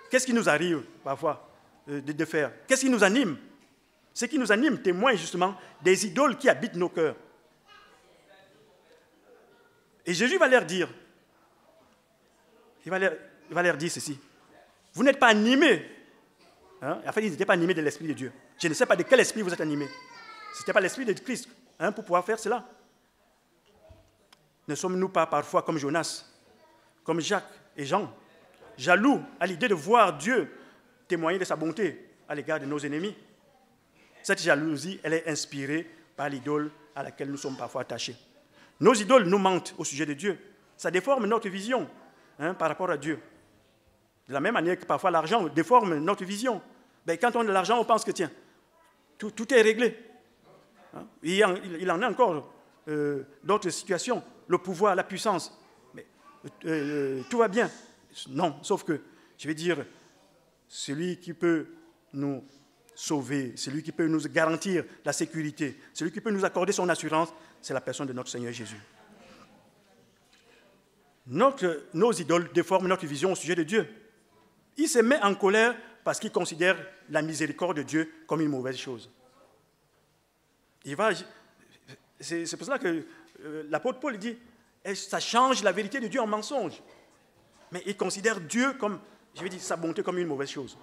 qu'est-ce qui nous arrive parfois de faire? Qu'est-ce qui nous anime? Ce qui nous anime témoigne justement des idoles qui habitent nos cœurs. Et Jésus va leur dire, il va leur dire ceci. Vous n'êtes pas animés. En fait, ils n'étaient pas animés de l'Esprit de Dieu. Je ne sais pas de quel esprit vous êtes animés. Ce n'était pas l'Esprit de Christ pour pouvoir faire cela. Ne sommes-nous pas parfois comme Jonas, comme Jacques et Jean, jaloux à l'idée de voir Dieu témoigner de sa bonté à l'égard de nos ennemis? Cette jalousie, elle est inspirée par l'idole à laquelle nous sommes parfois attachés. Nos idoles nous mentent au sujet de Dieu. Ça déforme notre vision par rapport à Dieu. De la même manière que parfois l'argent déforme notre vision. Ben, quand on a de l'argent, on pense que tiens, tout est réglé. Il en a encore d'autres situations, le pouvoir, la puissance. Mais tout va bien. Non, sauf que, je vais dire, celui qui peut nous sauver, celui qui peut nous garantir la sécurité, celui qui peut nous accorder son assurance, c'est la personne de notre Seigneur Jésus. Nos idoles déforment notre vision au sujet de Dieu. Il se met en colère parce qu'il considère la miséricorde de Dieu comme une mauvaise chose. C'est pour cela que l'apôtre Paul dit, ça change la vérité de Dieu en mensonge. Mais il considère Dieu comme, je vais dire, sa bonté comme une mauvaise chose.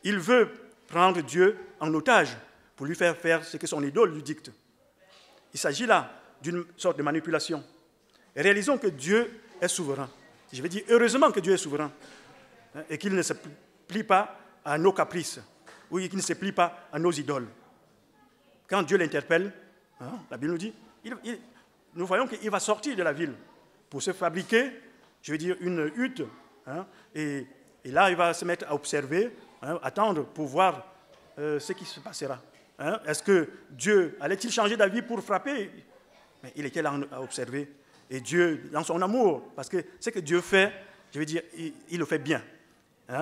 Il veut prendre Dieu en otage pour lui faire faire ce que son idole lui dicte. Il s'agit là d'une sorte de manipulation. Et réalisons que Dieu est souverain. Je vais dire heureusement que Dieu est souverain et qu'il ne se plie pas à nos caprices ou qu'il ne se plie pas à nos idoles. Quand Dieu l'interpelle, la Bible nous dit, nous voyons qu'il va sortir de la ville pour se fabriquer, je veux dire, une hutte. Et là, il va se mettre à observer, attendre pour voir ce qui se passera. Est-ce que Dieu allait-il changer d'avis pour frapper? Mais il était là à observer. Et Dieu, dans son amour, parce que ce que Dieu fait, je veux dire, il le fait bien.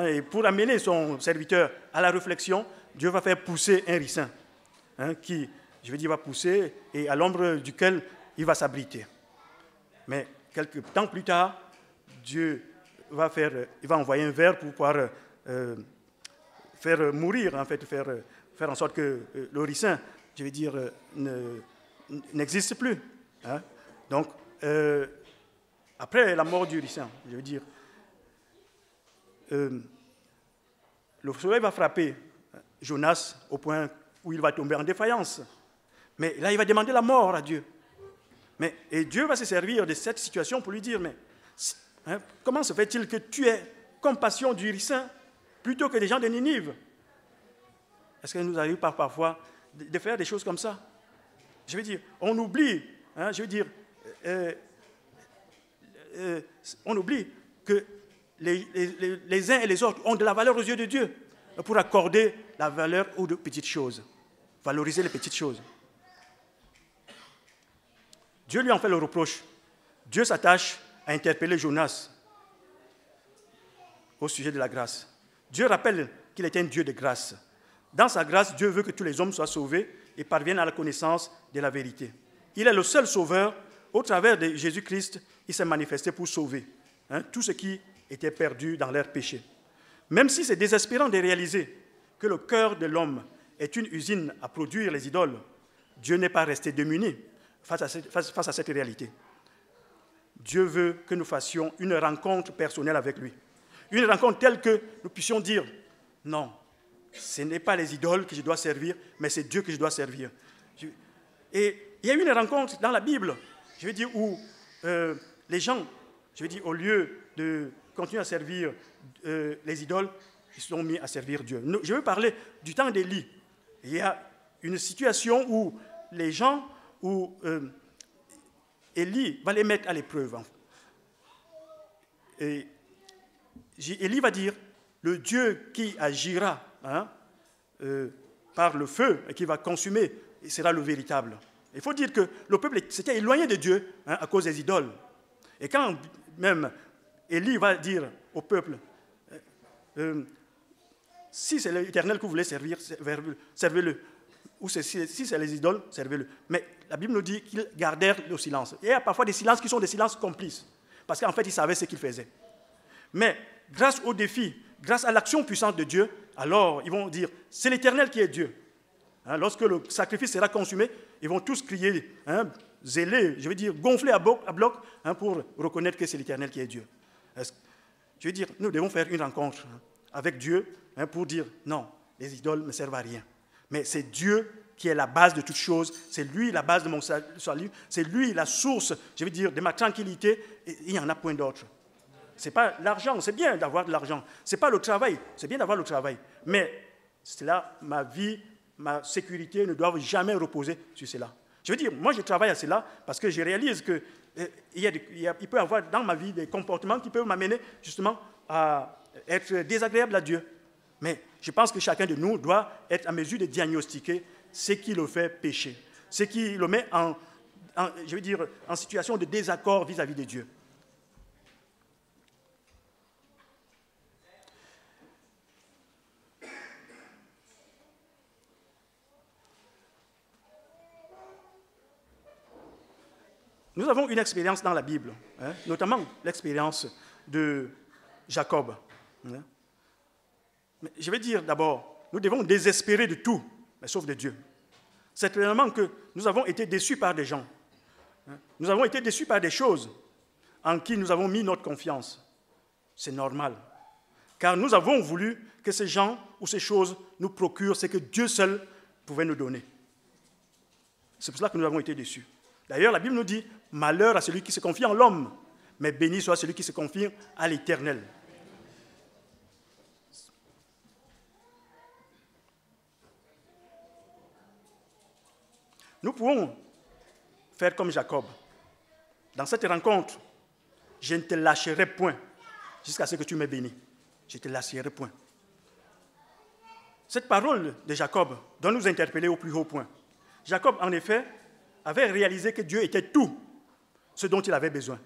Et pour amener son serviteur à la réflexion, Dieu va faire pousser un ricin qui, je veux dire, va pousser et à l'ombre duquel il va s'abriter. Mais quelques temps plus tard, Dieu va envoyer un ver pour pouvoir faire mourir, en fait, faire en sorte que le ricin, je veux dire, n'existe plus. Donc, après la mort du ricin, je veux dire, le soleil va frapper Jonas au point où il va tomber en défaillance. Mais là, il va demander la mort à Dieu. Et Dieu va se servir de cette situation pour lui dire, mais comment se fait-il que tu aies compassion du ricin plutôt que des gens de Ninive? Est-ce que nous arrive parfois de faire des choses comme ça? Je veux dire, on oublie, on oublie que les uns et les autres ont de la valeur aux yeux de Dieu pour accorder la valeur aux petites choses, valoriser les petites choses. Dieu lui en fait le reproche. Dieu s'attache à interpeller Jonas au sujet de la grâce. Dieu rappelle qu'il est un Dieu de grâce. Dans sa grâce, Dieu veut que tous les hommes soient sauvés et parviennent à la connaissance de la vérité. Il est le seul sauveur. Au travers de Jésus-Christ, il s'est manifesté pour sauver tout ce qui était perdu dans leur péché. Même si c'est désespérant de réaliser que le cœur de l'homme est une usine à produire les idoles, Dieu n'est pas resté démuni face à cette réalité. Dieu veut que nous fassions une rencontre personnelle avec lui. Une rencontre telle que nous puissions dire, non, ce n'est pas les idoles que je dois servir, mais c'est Dieu que je dois servir. Et il y a une rencontre dans la Bible, je veux dire, où les gens, je veux dire, au lieu de continuer à servir les idoles, ils se sont mis à servir Dieu. Je veux parler du temps d'Élie. Il y a une situation où les gens, où Élie va les mettre à l'épreuve. Et Élie va dire, le Dieu qui agira par le feu et qui va consumer sera le véritable. Il faut dire que le peuple s'était éloigné de Dieu à cause des idoles. Et quand même Élie va dire au peuple, si c'est l'Éternel que vous voulez servir, servez-le. Ou si c'est les idoles, servez-le. Mais la Bible nous dit qu'ils gardèrent le silence. Et il y a parfois des silences qui sont des silences complices. Parce qu'en fait, ils savaient ce qu'ils faisaient. Mais grâce au défi, grâce à l'action puissante de Dieu, alors ils vont dire, c'est l'Éternel qui est Dieu. Lorsque le sacrifice sera consumé, ils vont tous crier, zélés, je veux dire gonflés à bloc, pour reconnaître que c'est l'Éternel qui est Dieu. Je veux dire, nous devons faire une rencontre avec Dieu pour dire, non, les idoles ne servent à rien. Mais c'est Dieu qui est la base de toutes choses, c'est lui la base de mon salut, c'est lui la source, je veux dire, de ma tranquillité, et il n'y en a point d'autre. Ce n'est pas l'argent, c'est bien d'avoir de l'argent, ce n'est pas le travail, c'est bien d'avoir le travail, mais c'est là ma vie ma sécurité ne doivent jamais reposer sur cela. Je veux dire, moi je travaille à cela parce que je réalise qu'il peut y avoir dans ma vie des comportements qui peuvent m'amener justement à être désagréable à Dieu. Mais je pense que chacun de nous doit être en mesure de diagnostiquer ce qui le fait pécher, ce qui le met en situation de désaccord vis-à-vis de Dieu. Nous avons une expérience dans la Bible, notamment l'expérience de Jacob. Mais je vais dire d'abord, nous devons désespérer de tout, mais sauf de Dieu. C'est clairement que nous avons été déçus par des gens. Nous avons été déçus par des choses en qui nous avons mis notre confiance. C'est normal. Car nous avons voulu que ces gens ou ces choses nous procurent ce que Dieu seul pouvait nous donner. C'est pour cela que nous avons été déçus. D'ailleurs, la Bible nous dit « Malheur à celui qui se confie en l'homme, mais béni soit celui qui se confie à l'Éternel. » Nous pouvons faire comme Jacob. Dans cette rencontre, je ne te lâcherai point jusqu'à ce que tu m'aies béni. Je ne te lâcherai point. Cette parole de Jacob doit nous interpeller au plus haut point. Jacob, en effet, avait réalisé que Dieu était tout ce dont il avait besoin.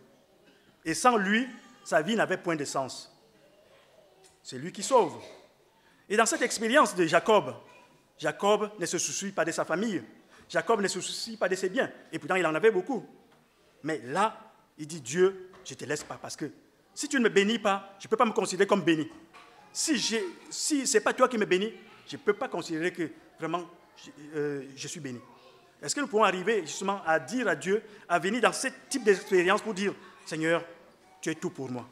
Et sans lui, sa vie n'avait point de sens. C'est lui qui sauve. Et dans cette expérience de Jacob, Jacob ne se soucie pas de sa famille. Jacob ne se soucie pas de ses biens. Et pourtant, il en avait beaucoup. Mais là, il dit, Dieu, je ne te laisse pas. Parce que si tu ne me bénis pas, je ne peux pas me considérer comme béni. Si ce n'est pas toi qui me bénis, je ne peux pas considérer que vraiment je suis béni. Est-ce que nous pouvons arriver justement à dire à Dieu, à venir dans ce type d'expérience pour dire, Seigneur, tu es tout pour moi.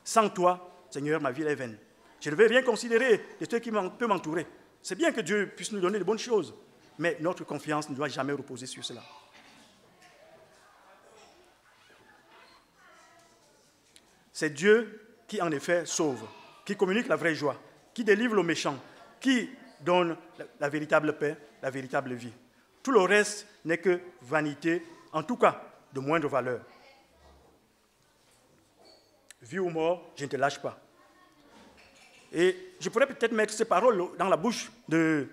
Sans toi, Seigneur, ma vie est vaine. Je ne vais rien considérer de ce qui peut m'entourer. C'est bien que Dieu puisse nous donner de bonnes choses, mais notre confiance ne doit jamais reposer sur cela. C'est Dieu qui, en effet, sauve, qui communique la vraie joie, qui délivre le méchant, qui donne la véritable paix, la véritable vie. Tout le reste n'est que vanité, en tout cas de moindre valeur. Vie ou mort, je ne te lâche pas. Et je pourrais peut-être mettre ces paroles dans la bouche de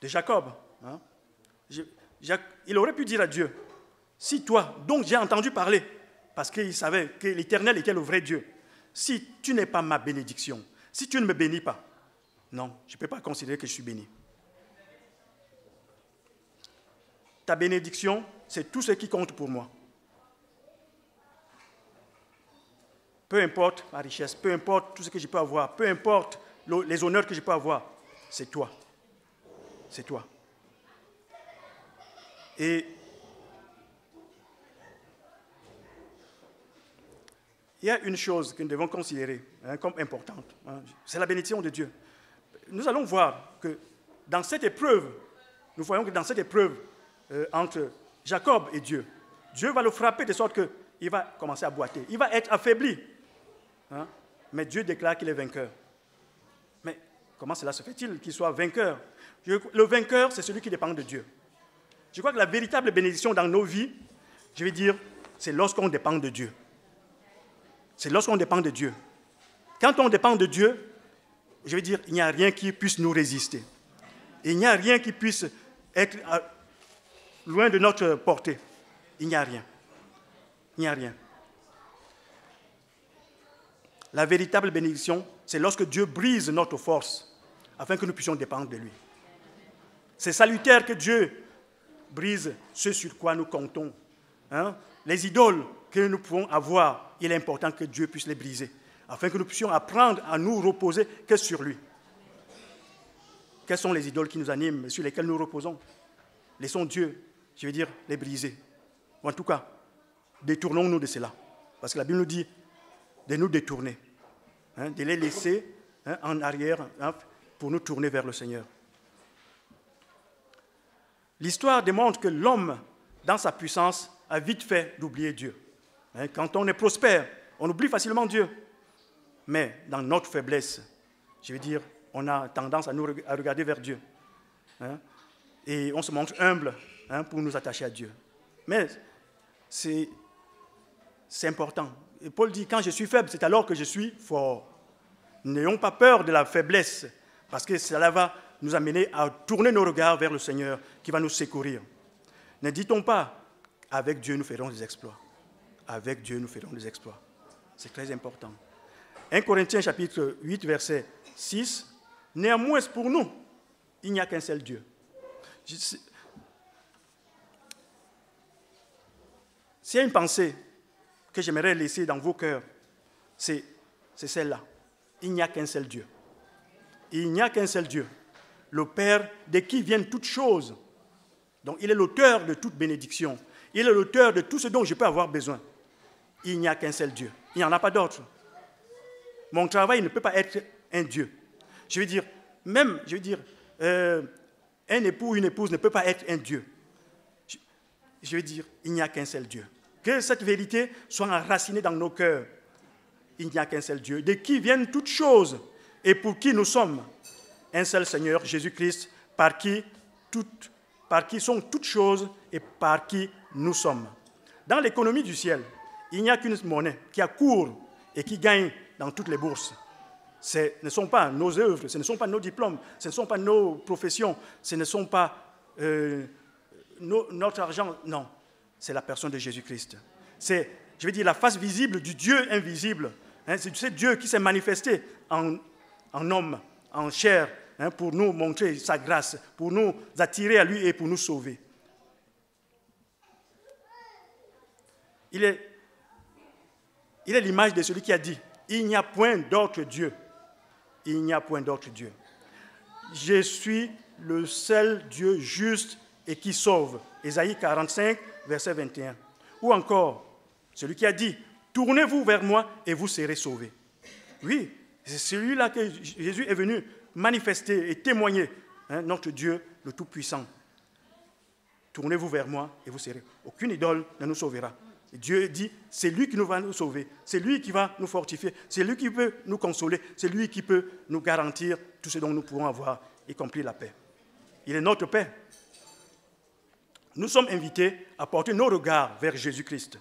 Jacob. Hein? Il aurait pu dire à Dieu, si toi, donc j'ai entendu parler, parce qu'il savait que l'Éternel était le vrai Dieu, si tu n'es pas ma bénédiction, si tu ne me bénis pas, non, je ne peux pas considérer que je suis béni. Ta bénédiction, c'est tout ce qui compte pour moi. Peu importe ma richesse, peu importe tout ce que je peux avoir, peu importe les honneurs que je peux avoir, c'est toi. C'est toi. Et il y a une chose que nous devons considérer comme importante, c'est la bénédiction de Dieu. Nous allons voir que dans cette épreuve, nous voyons que dans cette épreuve entre Jacob et Dieu, Dieu va le frapper de sorte qu'il va commencer à boiter, il va être affaibli. Mais Dieu déclare qu'il est vainqueur. Mais comment cela se fait-il qu'il soit vainqueur? Le vainqueur, c'est celui qui dépend de Dieu. Je crois que la véritable bénédiction dans nos vies, je vais dire, c'est lorsqu'on dépend de Dieu. C'est lorsqu'on dépend de Dieu. Quand on dépend de Dieu, je vais dire, il n'y a rien qui puisse nous résister. Il n'y a rien qui puisse être loin de notre portée. Il n'y a rien. Il n'y a rien. La véritable bénédiction, c'est lorsque Dieu brise notre force afin que nous puissions dépendre de lui. C'est salutaire que Dieu brise ce sur quoi nous comptons. Les idoles que nous pouvons avoir, il est important que Dieu puisse les briser afin que nous puissions apprendre à nous reposer que sur lui. Quelles sont les idoles qui nous animent et sur lesquelles nous reposons? Laissons Dieu, je veux dire, les briser. Ou en tout cas, détournons-nous de cela. Parce que la Bible nous dit de nous détourner, de les laisser en arrière pour nous tourner vers le Seigneur. L'histoire démontre que l'homme, dans sa puissance, a vite fait d'oublier Dieu. Quand on est prospère, on oublie facilement Dieu. Mais dans notre faiblesse, je veux dire, on a tendance à regarder vers Dieu. Hein, et on se montre humble, hein, pour nous attacher à Dieu. Mais c'est important. Et Paul dit, quand je suis faible, c'est alors que je suis fort. N'ayons pas peur de la faiblesse, parce que cela va nous amener à tourner nos regards vers le Seigneur qui va nous secourir. Ne dit-on pas, avec Dieu nous ferons des exploits. Avec Dieu nous ferons des exploits. C'est très important. 1 Corinthiens chapitre 8, verset 6. Néanmoins, pour nous, il n'y a qu'un seul Dieu. S'il y a une pensée que j'aimerais laisser dans vos cœurs, c'est celle-là. Il n'y a qu'un seul Dieu. Il n'y a qu'un seul Dieu. Le Père de qui viennent toutes choses. Donc, il est l'auteur de toute bénédiction. Il est l'auteur de tout ce dont je peux avoir besoin. Il n'y a qu'un seul Dieu. Il n'y en a pas d'autre. Mon travail ne peut pas être un Dieu. Je veux dire, un époux ou une épouse ne peut pas être un Dieu. Je veux dire, il n'y a qu'un seul Dieu. Que cette vérité soit enracinée dans nos cœurs. Il n'y a qu'un seul Dieu, de qui viennent toutes choses et pour qui nous sommes. Un seul Seigneur, Jésus-Christ, par qui sont toutes choses et par qui nous sommes. Dans l'économie du ciel, il n'y a qu'une monnaie qui accourt et qui gagne dans toutes les bourses. Ce ne sont pas nos œuvres, ce ne sont pas nos diplômes, ce ne sont pas nos professions, ce ne sont pas notre argent. Non, c'est la personne de Jésus-Christ. C'est, je veux dire, la face visible du Dieu invisible. Hein, c'est ce Dieu qui s'est manifesté en homme, en chair, hein, pour nous montrer sa grâce, pour nous attirer à lui et pour nous sauver. Il est l'image de celui qui a dit, il n'y a point d'autre Dieu. Il n'y a point d'autre Dieu. Je suis le seul Dieu juste et qui sauve. Ésaïe 45, verset 21. Ou encore, celui qui a dit, tournez-vous vers moi et vous serez sauvés. Oui, c'est celui-là que Jésus est venu manifester et témoigner, hein, notre Dieu, le Tout-Puissant. Tournez-vous vers moi et vous serez. Aucune idole ne nous sauvera. Et Dieu dit, c'est lui qui nous va nous sauver, c'est lui qui va nous fortifier, c'est lui qui peut nous consoler, c'est lui qui peut nous garantir tout ce dont nous pouvons avoir, y compris la paix. Il est notre paix. Nous sommes invités à porter nos regards vers Jésus-Christ,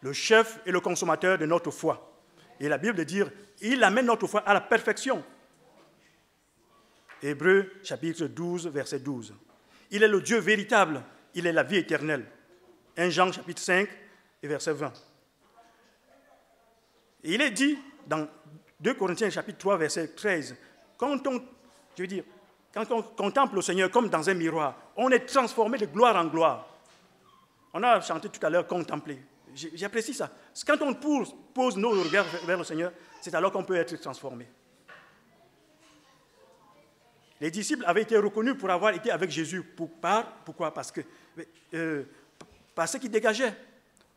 le chef et le consommateur de notre foi. Et la Bible dit, il amène notre foi à la perfection. Hébreux chapitre 12, verset 12. Il est le Dieu véritable, il est la vie éternelle. 1 Jean chapitre 5, et verset 20. Et il est dit dans 2 Corinthiens chapitre 3, verset 13, quand on contemple le Seigneur comme dans un miroir, on est transformé de gloire en gloire. On a chanté tout à l'heure « contempler ». J'apprécie ça. Quand on pose nos regards vers le Seigneur, c'est alors qu'on peut être transformé. Les disciples avaient été reconnus pour avoir été avec Jésus. Pourquoi? Parce ce qu'ils dégageaient.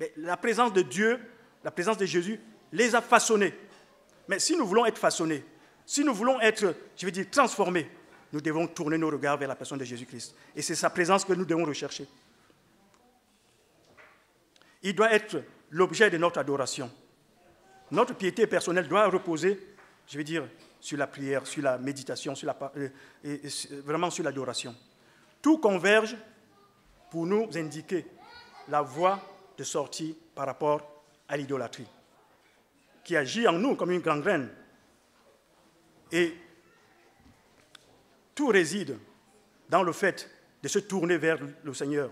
Mais la présence de Dieu, la présence de Jésus, les a façonnés. Mais si nous voulons être façonnés, si nous voulons être, transformés, nous devons tourner nos regards vers la personne de Jésus-Christ. Et c'est sa présence que nous devons rechercher. Il doit être l'objet de notre adoration. Notre piété personnelle doit reposer, sur la prière, sur la méditation, vraiment sur l'adoration. Tout converge pour nous indiquer la voie de sortie par rapport à l'idolâtrie, qui agit en nous comme une gangrène. Et tout réside dans le fait de se tourner vers le Seigneur,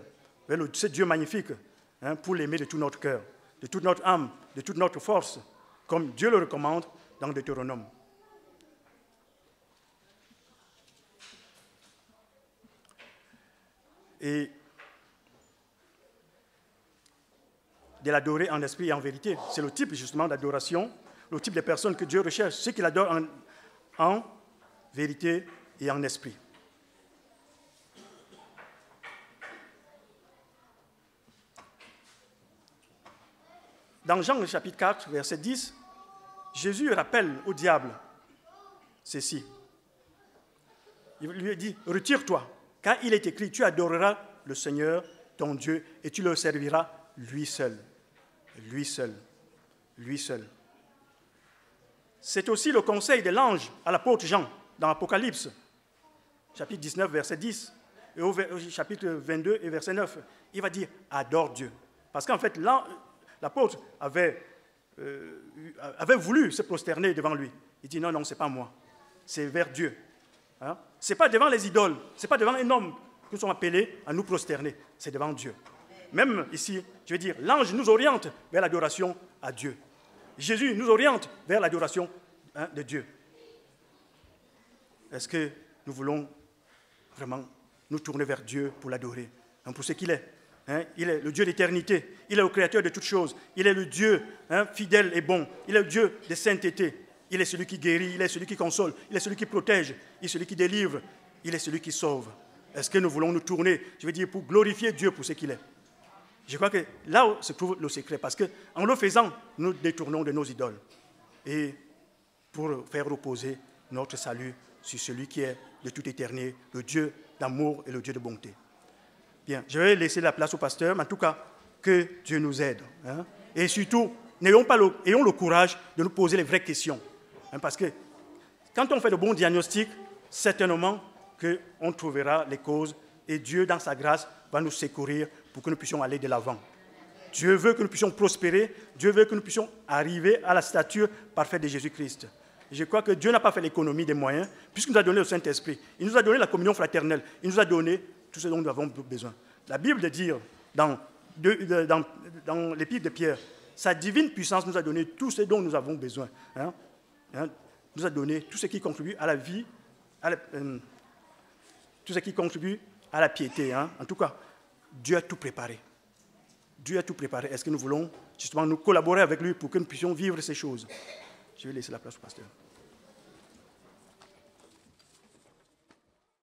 vers ce Dieu magnifique, hein, pour l'aimer de tout notre cœur, de toute notre âme, de toute notre force, comme Dieu le recommande dans Deutéronome. Et de l'adorer en esprit et en vérité. C'est le type justement d'adoration, le type de personnes que Dieu recherche, ceux qui l'adorent en vérité et en esprit. Dans Jean chapitre 4, verset 10, Jésus rappelle au diable ceci. Il lui dit, retire-toi, car il est écrit, tu adoreras le Seigneur, ton Dieu, et tu le serviras lui seul. Lui seul. Lui seul. C'est aussi le conseil de l'ange à l'apôtre Jean dans Apocalypse, chapitre 19, verset 10, et au chapitre 22 et verset 9, il va dire « adore Dieu ». Parce qu'en fait, l'apôtre avait voulu se prosterner devant lui. Il dit « non, non, ce n'est pas moi, c'est vers Dieu ». Hein? Ce n'est pas devant les idoles, ce n'est pas devant un homme que nous sommes appelés à nous prosterner, c'est devant Dieu. Même ici, je veux dire, l'ange nous oriente vers l'adoration à Dieu. Jésus nous oriente vers l'adoration de Dieu. Est-ce que nous voulons vraiment nous tourner vers Dieu pour l'adorer, pour ce qu'il est? Il est le Dieu d'éternité, il est le créateur de toutes choses, il est le Dieu fidèle et bon, il est le Dieu de sainteté, il est celui qui guérit, il est celui qui console, il est celui qui protège, il est celui qui délivre, il est celui qui sauve. Est-ce que nous voulons nous tourner, je veux dire, pour glorifier Dieu pour ce qu'il est? Je crois que là se trouve le secret, parce qu'en le faisant, nous détournons de nos idoles. Et pour faire reposer notre salut sur celui qui est de toute éternité, le Dieu d'amour et le Dieu de bonté. Bien, je vais laisser la place au pasteur, mais en tout cas, que Dieu nous aide. Et surtout, ayons le courage de nous poser les vraies questions. Parce que quand on fait le bon diagnostic, certainement qu'on trouvera les causes et Dieu, dans sa grâce, va nous secourir pour que nous puissions aller de l'avant. Dieu veut que nous puissions prospérer, Dieu veut que nous puissions arriver à la stature parfaite de Jésus-Christ. Je crois que Dieu n'a pas fait l'économie des moyens, puisqu'il nous a donné le Saint-Esprit. Il nous a donné la communion fraternelle, il nous a donné tout ce dont nous avons besoin. La Bible dit dans l'Épître de Pierre, sa divine puissance nous a donné tout ce dont nous avons besoin. Nous a donné tout ce qui contribue à la vie, tout ce qui contribue à la piété. En tout cas, Dieu a tout préparé. Dieu a tout préparé. Est-ce que nous voulons justement nous collaborer avec lui pour que nous puissions vivre ces choses? Je vais laisser la place au pasteur.